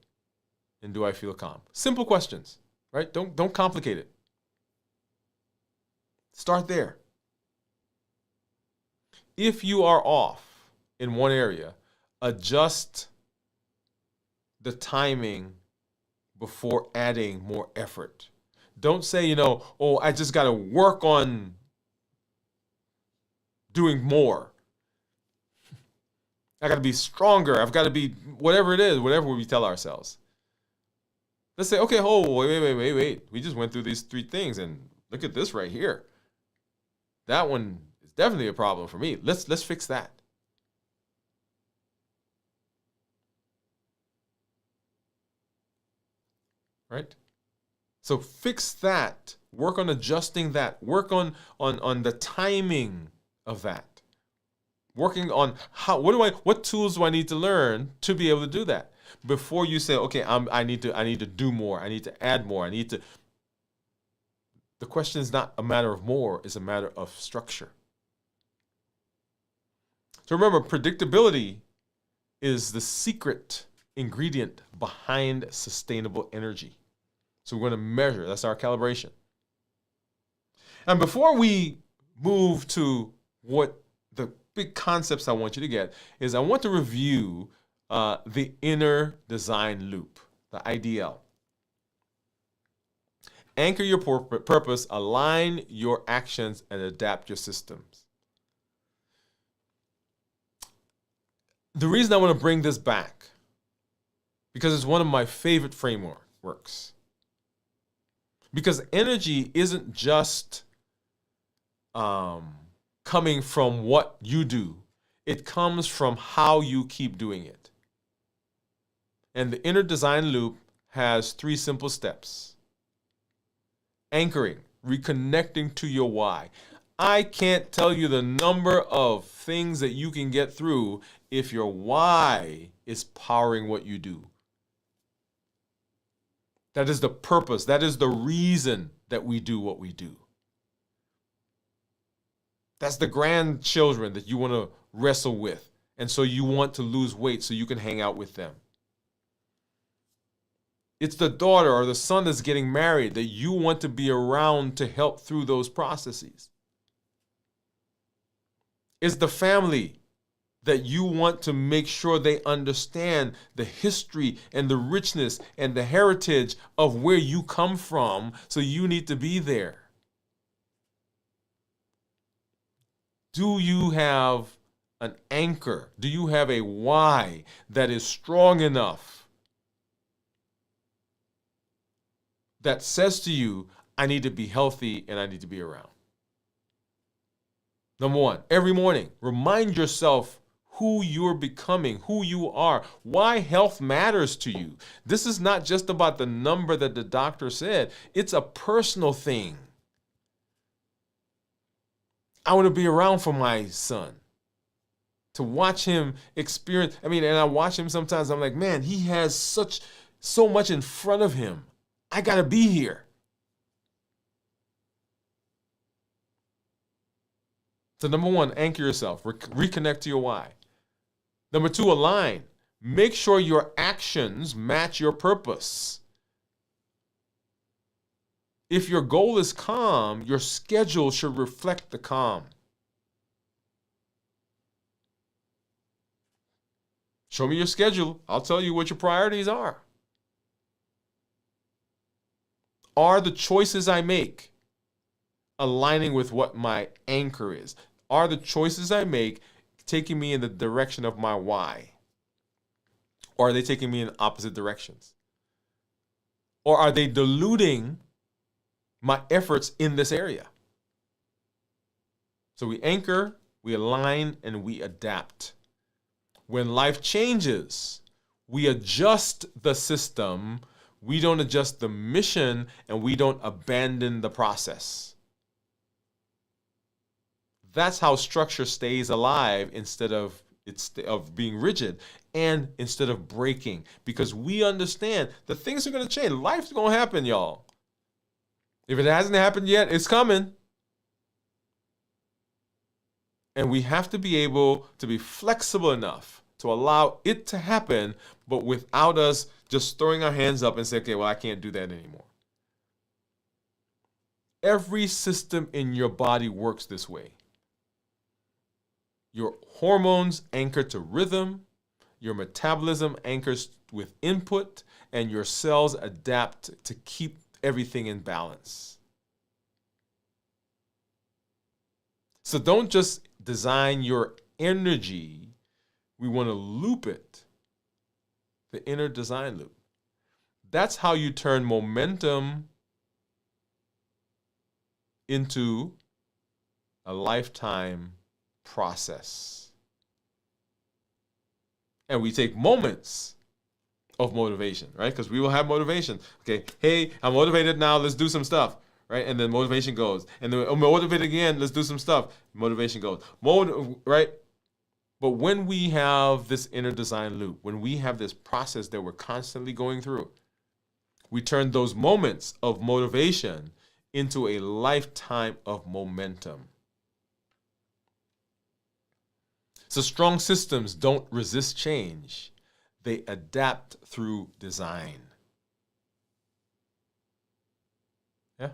And do I feel calm? Simple questions, right? Don't complicate it. Start there. If you are off in one area, adjust the timing before adding more effort. Don't say, oh, I just got to work on doing more. I got to be stronger. I've got to be whatever it is, whatever we tell ourselves. Let's say, okay, wait. We just went through these 3 things, and look at this right here. That one is definitely a problem for me. Let's fix that. Right? So fix that. Work on adjusting that. Work on the timing of that. Working on what tools do I need to learn to be able to do that? Before you say, okay, I need to do more. I need to add more. The question is not a matter of more, it's a matter of structure. So remember, predictability is the secret ingredient behind sustainable energy. So we're going to measure, that's our calibration. And before we move to what the big concepts I want you to get is, I want to review the inner design loop, the IDL. Anchor your purpose, align your actions, and adapt your systems. The reason I want to bring this back, because it's one of my favorite frameworks. Because energy isn't just coming from what you do. It comes from how you keep doing it. And the inner design loop has 3 simple steps. Anchoring, reconnecting to your why. I can't tell you the number of things that you can get through if your why is powering what you do. That is the purpose. That is the reason that we do what we do. That's the grandchildren that you want to wrestle with. And so you want to lose weight so you can hang out with them. It's the daughter or the son that's getting married that you want to be around to help through those processes. It's the family that you want to make sure they understand the history and the richness and the heritage of where you come from, so you need to be there. Do you have an anchor? Do you have a why that is strong enough that says to you, I need to be healthy and I need to be around? Number 1, every morning, remind yourself who you're becoming, who you are, why health matters to you. This is not just about the number that the doctor said. It's a personal thing. I want to be around for my son, to watch him experience. And I watch him sometimes. I'm like, man, he has so much in front of him. I got to be here. So number 1, anchor yourself. Reconnect to your why. Number 2, align. Make sure your actions match your purpose. If your goal is calm, your schedule should reflect the calm. Show me your schedule. I'll tell you what your priorities are. Are the choices I make aligning with what my anchor is? Are the choices I make taking me in the direction of my why? Or are they taking me in opposite directions? Or are they diluting my efforts in this area? So we anchor, we align, and we adapt. When life changes, we adjust the system. We don't adjust the mission, and we don't abandon the process. That's how structure stays alive instead of being rigid, and instead of breaking, because we understand that things are going to change. Life's going to happen, y'all. If it hasn't happened yet, it's coming. And we have to be able to be flexible enough to allow it to happen, but without us just throwing our hands up and saying, okay, well, I can't do that anymore. Every system in your body works this way. Your hormones anchor to rhythm, your metabolism anchors with input, and your cells adapt to keep everything in balance. So don't just design your energy. We want to loop it. The inner design loop. That's how you turn momentum into a lifetime process. And we take moments of motivation, right? Because we will have motivation. Okay, hey, I'm motivated now, let's do some stuff, right? And then motivation goes. And then I'm motivated again, let's do some stuff. Motivation goes. Right? But when we have this inner design loop, when we have this process that we're constantly going through, we turn those moments of motivation into a lifetime of momentum. So strong systems don't resist change. They adapt through design. Yeah?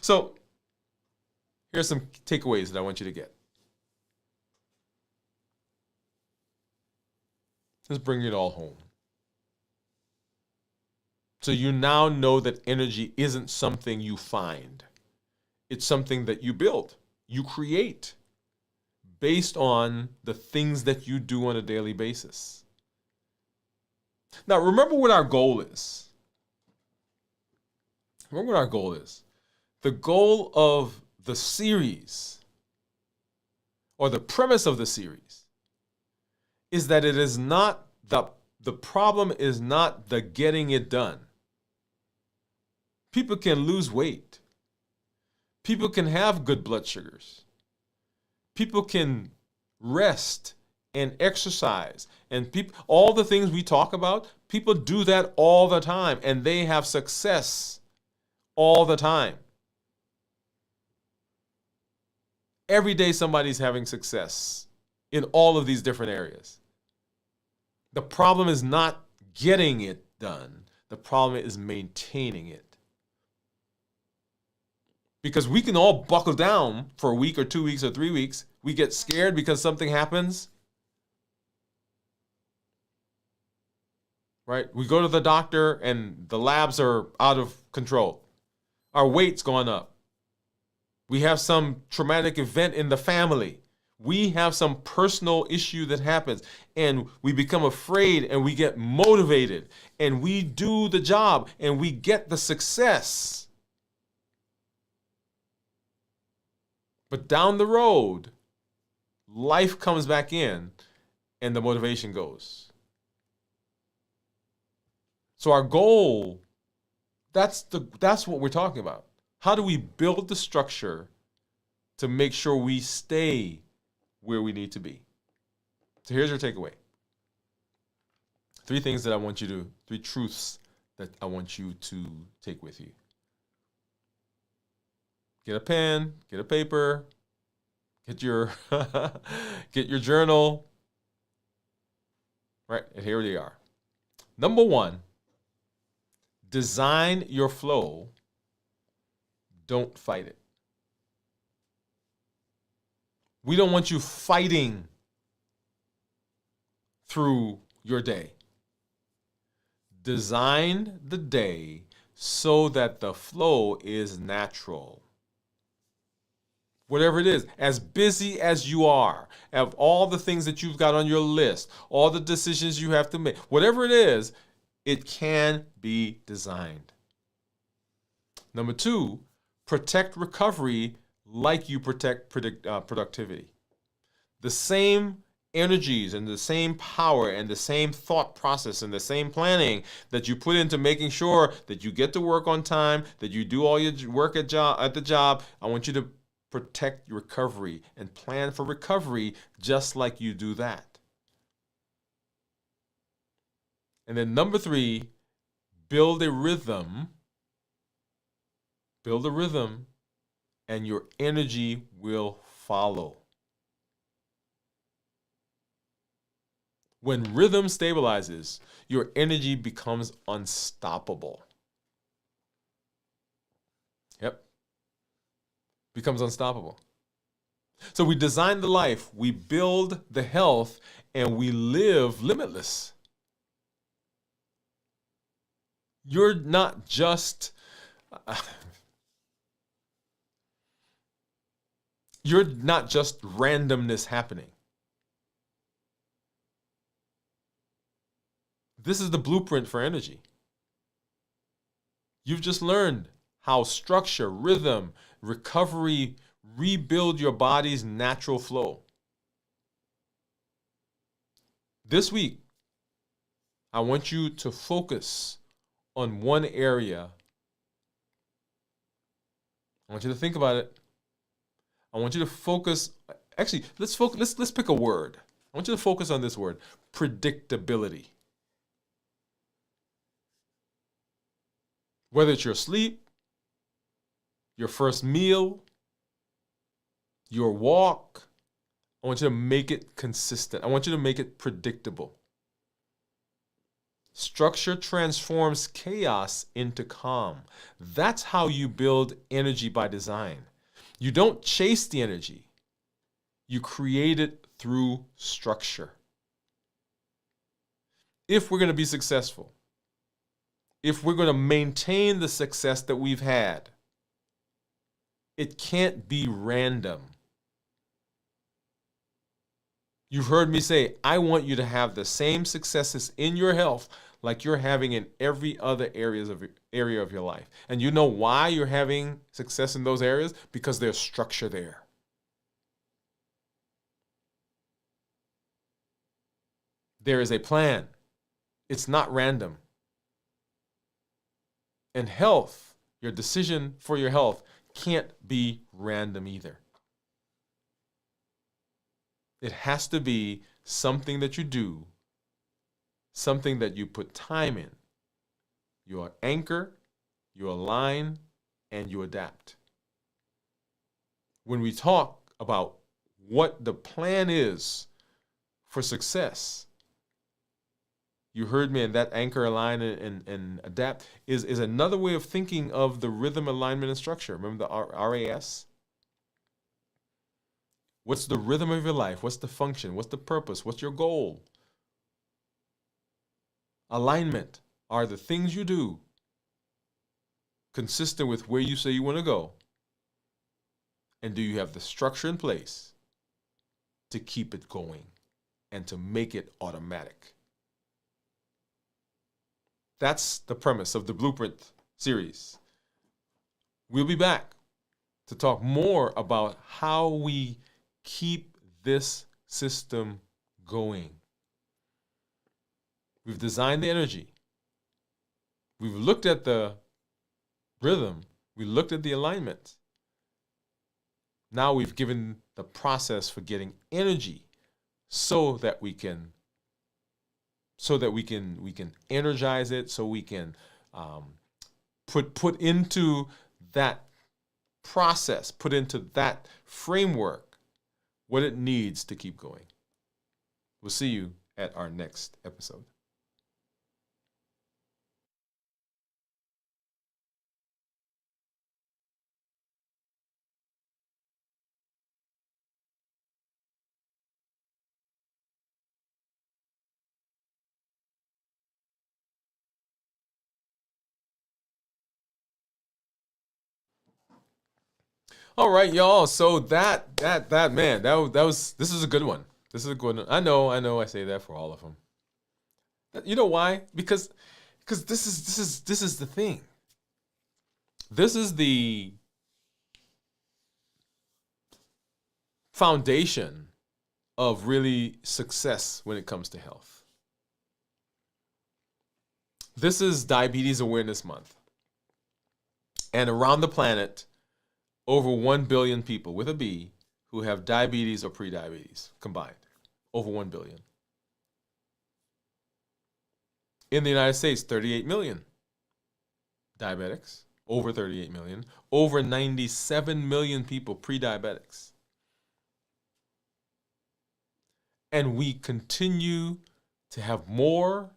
So here's some takeaways that I want you to get. Let's bring it all home. So you now know that energy isn't something you find. It's something that you build, you create based on the things that you do on a daily basis. Now, remember what our goal is. Remember what our goal is. The goal of the series, or the premise of the series, is that it is not the problem is not the getting it done. People can lose weight. People can have good blood sugars. People can rest and exercise. And all the things we talk about, people do that all the time, and they have success all the time. Every day somebody's having success in all of these different areas. The problem is not getting it done. The problem is maintaining it. Because we can all buckle down for a week or 2 weeks or 3 weeks. We get scared because something happens. Right? We go to the doctor and the labs are out of control. Our weight's gone up. We have some traumatic event in the family. We have some personal issue that happens, and we become afraid, and we get motivated, and we do the job, and we get the success. But down the road, life comes back in, and the motivation goes. So our goal, that's what we're talking about. How do we build the structure to make sure we stay where we need to be? So here's your takeaway. 3 truths that I want you to take with you. Get a pen, get a paper, get your journal. Right, and here they are. Number 1, design your flow. Don't fight it. We don't want you fighting through your day. Design the day so that the flow is natural. Whatever it is, as busy as you are, of all the things that you've got on your list, all the decisions you have to make, whatever it is, it can be designed. Number 2, protect recovery like you protect productivity. The same energies and the same power and the same thought process and the same planning that you put into making sure that you get to work on time, that you do all your work at the job, I want you to protect your recovery and plan for recovery just like you do that. And then number 3, build a rhythm. Build a rhythm, and your energy will follow. When rhythm stabilizes, your energy becomes unstoppable. Yep. Becomes unstoppable. So we design the life, we build the health, and we live limitless. You're not just randomness happening. This is the blueprint for energy. You've just learned how structure, rhythm, recovery rebuild your body's natural flow. This week, I want you to focus on one area. I want you to think about it. I want you to focus. Actually, let's pick a word. I want you to focus on this word, predictability. Whether it's your sleep, your first meal, your walk, I want you to make it consistent. I want you to make it predictable. Structure transforms chaos into calm. That's how you build energy by design. You don't chase the energy. You create it through structure. If we're going to be successful, if we're going to maintain the success that we've had, it can't be random. You've heard me say, I want you to have the same successes in your health like you're having in every other area of your life. And you know why you're having success in those areas? Because there's structure there. There is a plan. It's not random. And health, your decision for your health, can't be random either. It has to be something that you do, something that you put time in. You anchor, you align, and you adapt. When we talk about what the plan is for success, you heard me, and that anchor, align, and adapt is another way of thinking of the rhythm, alignment, and structure. Remember the RAS? What's the rhythm of your life? What's the function? What's the purpose? What's your goal? Alignment are the things you do consistent with where you say you want to go. And do you have the structure in place to keep it going and to make it automatic? That's the premise of the Blueprint series. We'll be back to talk more about how we keep this system going. We've designed the energy. We've looked at the rhythm. We looked at the alignment. Now we've given the process for getting energy so that we can energize it, so we can put into that process, put into that framework what it needs to keep going. We'll see you at our next episode. All right, y'all. So this is a good one. This is a good one. I know. I say that for all of them. You know why? Because this is the thing. This is the foundation of really success when it comes to health. This is Diabetes Awareness Month. And around the planet, over 1 billion people with a B who have diabetes or prediabetes combined. Over 1 billion. In the United States, 38 million diabetics. Over 38 million. Over 97 million people pre-diabetics. And we continue to have more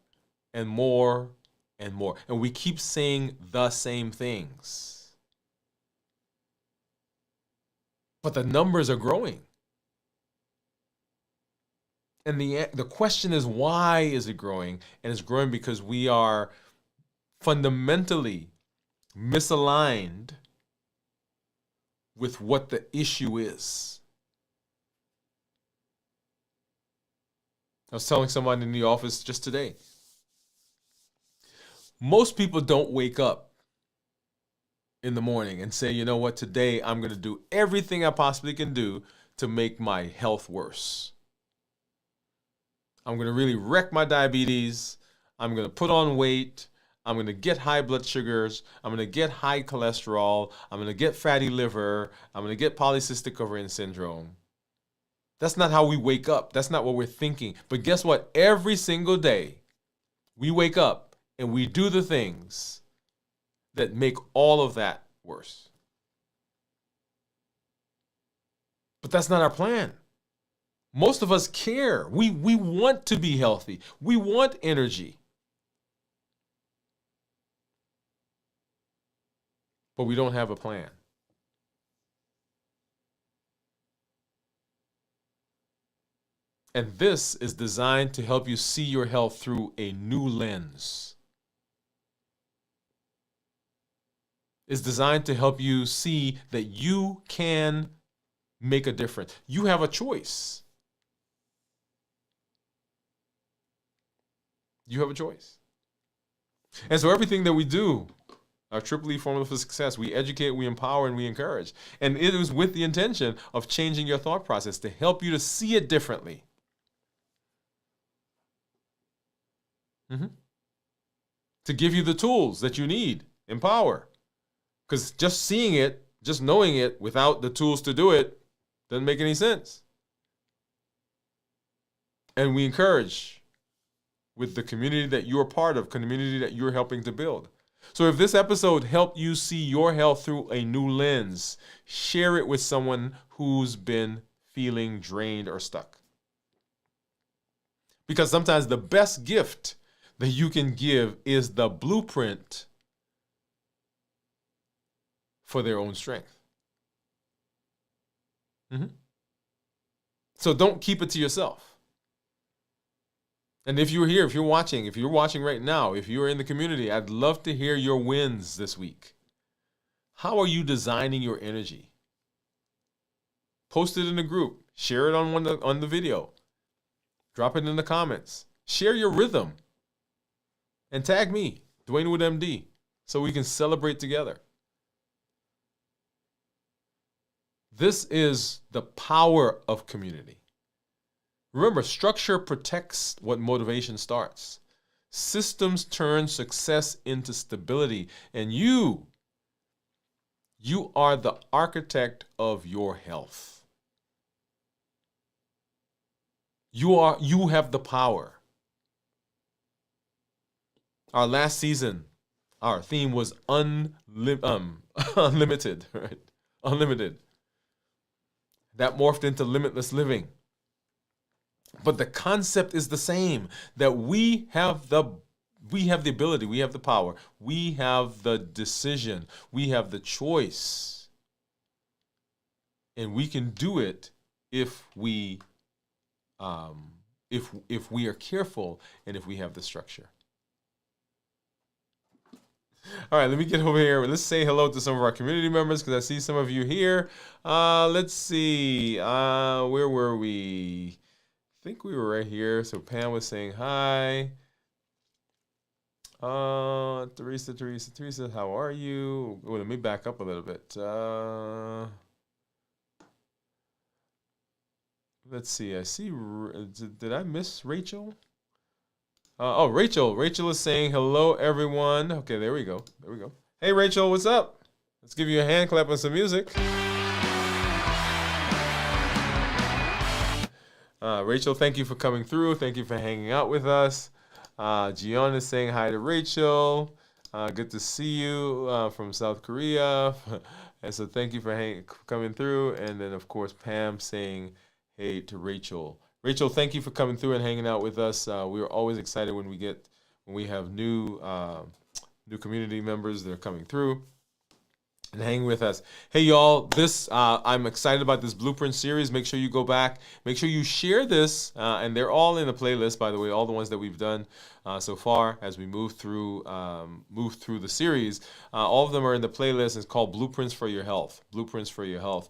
and more and more. And we keep saying the same things. But the numbers are growing. And the question is, why is it growing? And it's growing because we are fundamentally misaligned with what the issue is. I was telling someone in the office just today. Most people don't wake up in the morning and say, you know what, today I'm going to do everything I possibly can do to make my health worse. I'm going to really wreck my diabetes. I'm going to put on weight. I'm going to get high blood sugars. I'm going to get high cholesterol. I'm going to get fatty liver. I'm going to get polycystic ovarian syndrome. That's not how we wake up. That's not what we're thinking. But guess what? Every single day, we wake up and we do the things that make all of that worse. But that's not our plan. Most of us care. We want to be healthy. We want energy. But we don't have a plan. And this is designed to help you see your health through a new lens. is designed to help you see that you can make a difference. You have a choice. You have a choice. And so everything that we do, our Triple E formula for success, we educate, we empower, and we encourage. And it is with the intention of changing your thought process to help you to see it differently. To give you the tools that you need, empower. Because just seeing it, just knowing it without the tools to do it doesn't make any sense. And we encourage with the community that you're part of, community that you're helping to build. So if this episode helped you see your health through a new lens, share it with someone who's been feeling drained or stuck. Because sometimes the best gift that you can give is the blueprint for their own strength. So don't keep it to yourself. And if you're here, if you're watching right now, if you're in the community, I'd love to hear your wins this week. How are you designing your energy? Post it in the group. Share it on the video. Drop it in the comments. Share your rhythm. And tag me, Dwain Woode MD, so we can celebrate together. This is the power of community. Remember, structure protects what motivation starts. Systems turn success into stability. And you are the architect of your health. You have the power. Our last season, our theme was unlimited, right? Unlimited. That morphed into limitless living. But the concept is the same, that we have the ability, we have the power, we have the decision, we have the choice. And we can do it if we are careful and if we have the structure. All right, let me get over here. Let's say hello to some of our community members because I see some of you here. Let's see. Where were we? I think we were right here. So Pam was saying hi. Teresa, how are you? Oh, let me back up a little bit. Let's see. I see. Did I miss Rachel? Rachel is saying hello, everyone. Okay, there we go. Hey, Rachel, what's up? Let's give you a hand clap and some music. Rachel, thank you for coming through. Thank you for hanging out with us. Gion is saying hi to Rachel. Good to see you from South Korea. And so thank you for coming through. And then, of course, Pam saying hey to Rachel. Rachel, thank you for coming through and hanging out with us. We're always excited when we have new community members that are coming through and hang with us. Hey, y'all, I'm excited about this Blueprint series. Make sure you go back. Make sure you share this, and they're all in the playlist, by the way, all the ones that we've done so far as we move through the series. All of them are in the playlist. It's called Blueprints for Your Health. Blueprints for Your Health.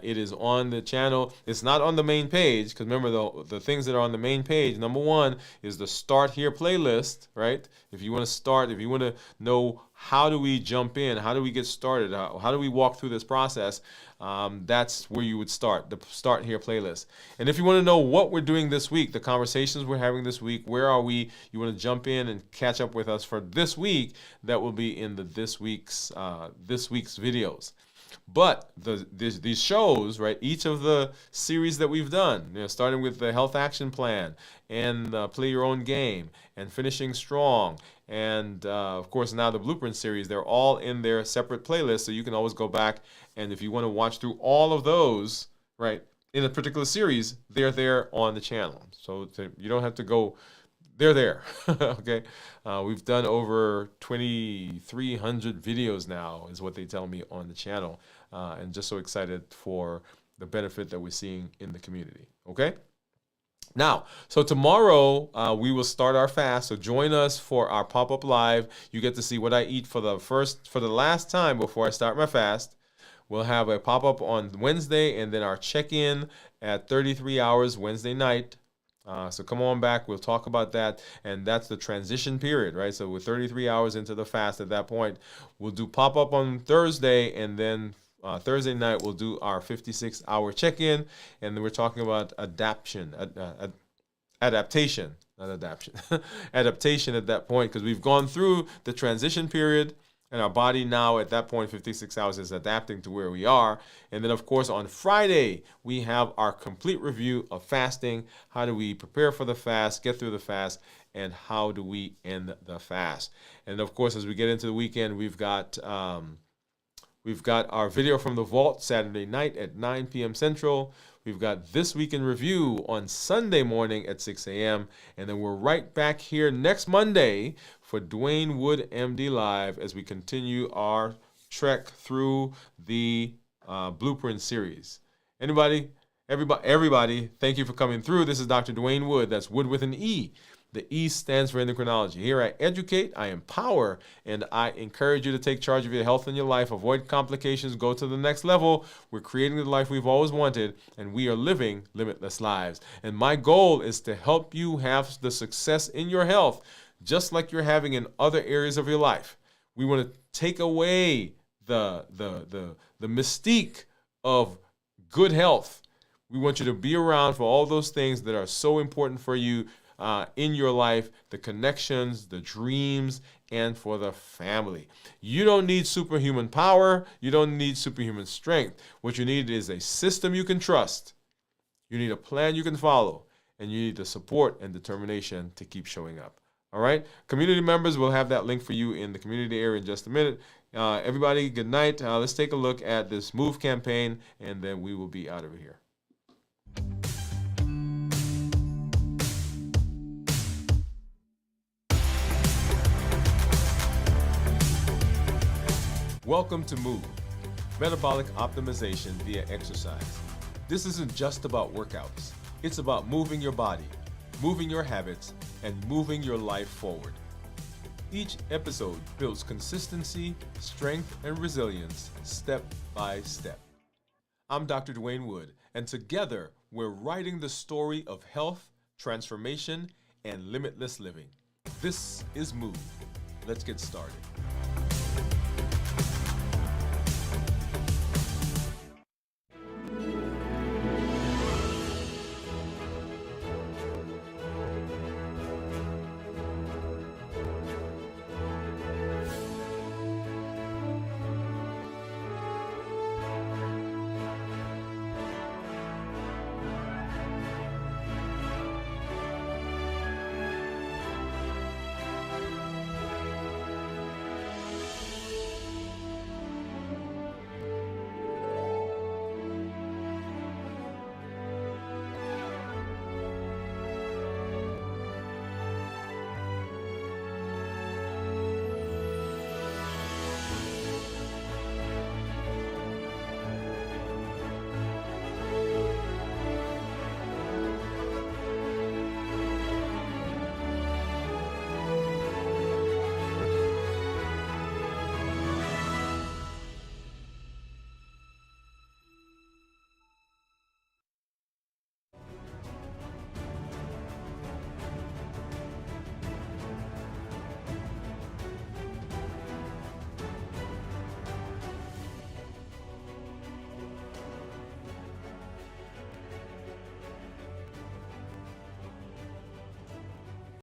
It is on the channel. It's not on the main page, because remember, the things that are on the main page, number one is the Start Here playlist, right? If you want to know how do we jump in, how do we get started, how do we walk through this process, that's where you would start, the Start Here playlist. And if you want to know what we're doing this week, the conversations we're having this week, where are we, you want to jump in and catch up with us for this week, that will be in this week's videos. But these shows, right, each of the series that we've done, starting with the Health Action Plan and Play Your Own Game and Finishing Strong, and of course now the Blueprint series, they're all in their separate playlists, so you can always go back, and if you want to watch through all of those, right, in a particular series, they're there on the channel. So you don't have to go, they're there. Okay, we've done over 2,300 videos now, is what they tell me on the channel, and just so excited for the benefit that we're seeing in the community. Okay, Now, so tomorrow we will start our fast. So join us for our pop-up live. You get to see what I eat for the last time before I start my fast. We'll have a pop-up on Wednesday, and then our check-in at 33 hours Wednesday night. So come on back. We'll talk about that. And that's the transition period, right? So we're 33 hours into the fast at that point. We'll do pop-up on Thursday, and then Thursday night we'll do our 56-hour check-in. And then we're talking about adaptation, not adaptation. Adaptation at that point, because we've gone through the transition period. And our body now at that point, 56 hours, is adapting to where we are. And then, of course, on Friday, we have our complete review of fasting. How do we prepare for the fast, get through the fast, and how do we end the fast? And, of course, as we get into the weekend, we've got our video from the vault Saturday night at 9 p.m. Central. We've got This Week in Review on Sunday morning at 6 a.m. And then we're right back here next Monday for Dwain Woode, MD Live, as we continue our trek through the Blueprint series. Everybody, thank you for coming through. This is Dr. Dwain Woode. That's Wood with an E. The E stands for endocrinology. Here I educate, I empower, and I encourage you to take charge of your health and your life. Avoid complications. Go to the next level. We're creating the life we've always wanted, and we are living limitless lives. And my goal is to help you have the success in your health, just like you're having in other areas of your life. We want to take away the mystique of good health. We want you to be around for all those things that are so important for you in your life, the connections, the dreams, and for the family. You don't need superhuman power. You don't need superhuman strength. What you need is a system you can trust. You need a plan you can follow. And you need the support and determination to keep showing up. All right? Community members, will have that link for you in the community area in just a minute. Everybody, good night. Let's take a look at this MOVE campaign, and then we will be out of here. Welcome to MOVE, Metabolic Optimization via Exercise. This isn't just about workouts. It's about moving your body, moving your habits, and moving your life forward. Each episode builds consistency, strength, and resilience step by step. I'm Dr. Dwain Woode, and together we're writing the story of health, transformation, and limitless living. This is MOVE. Let's get started.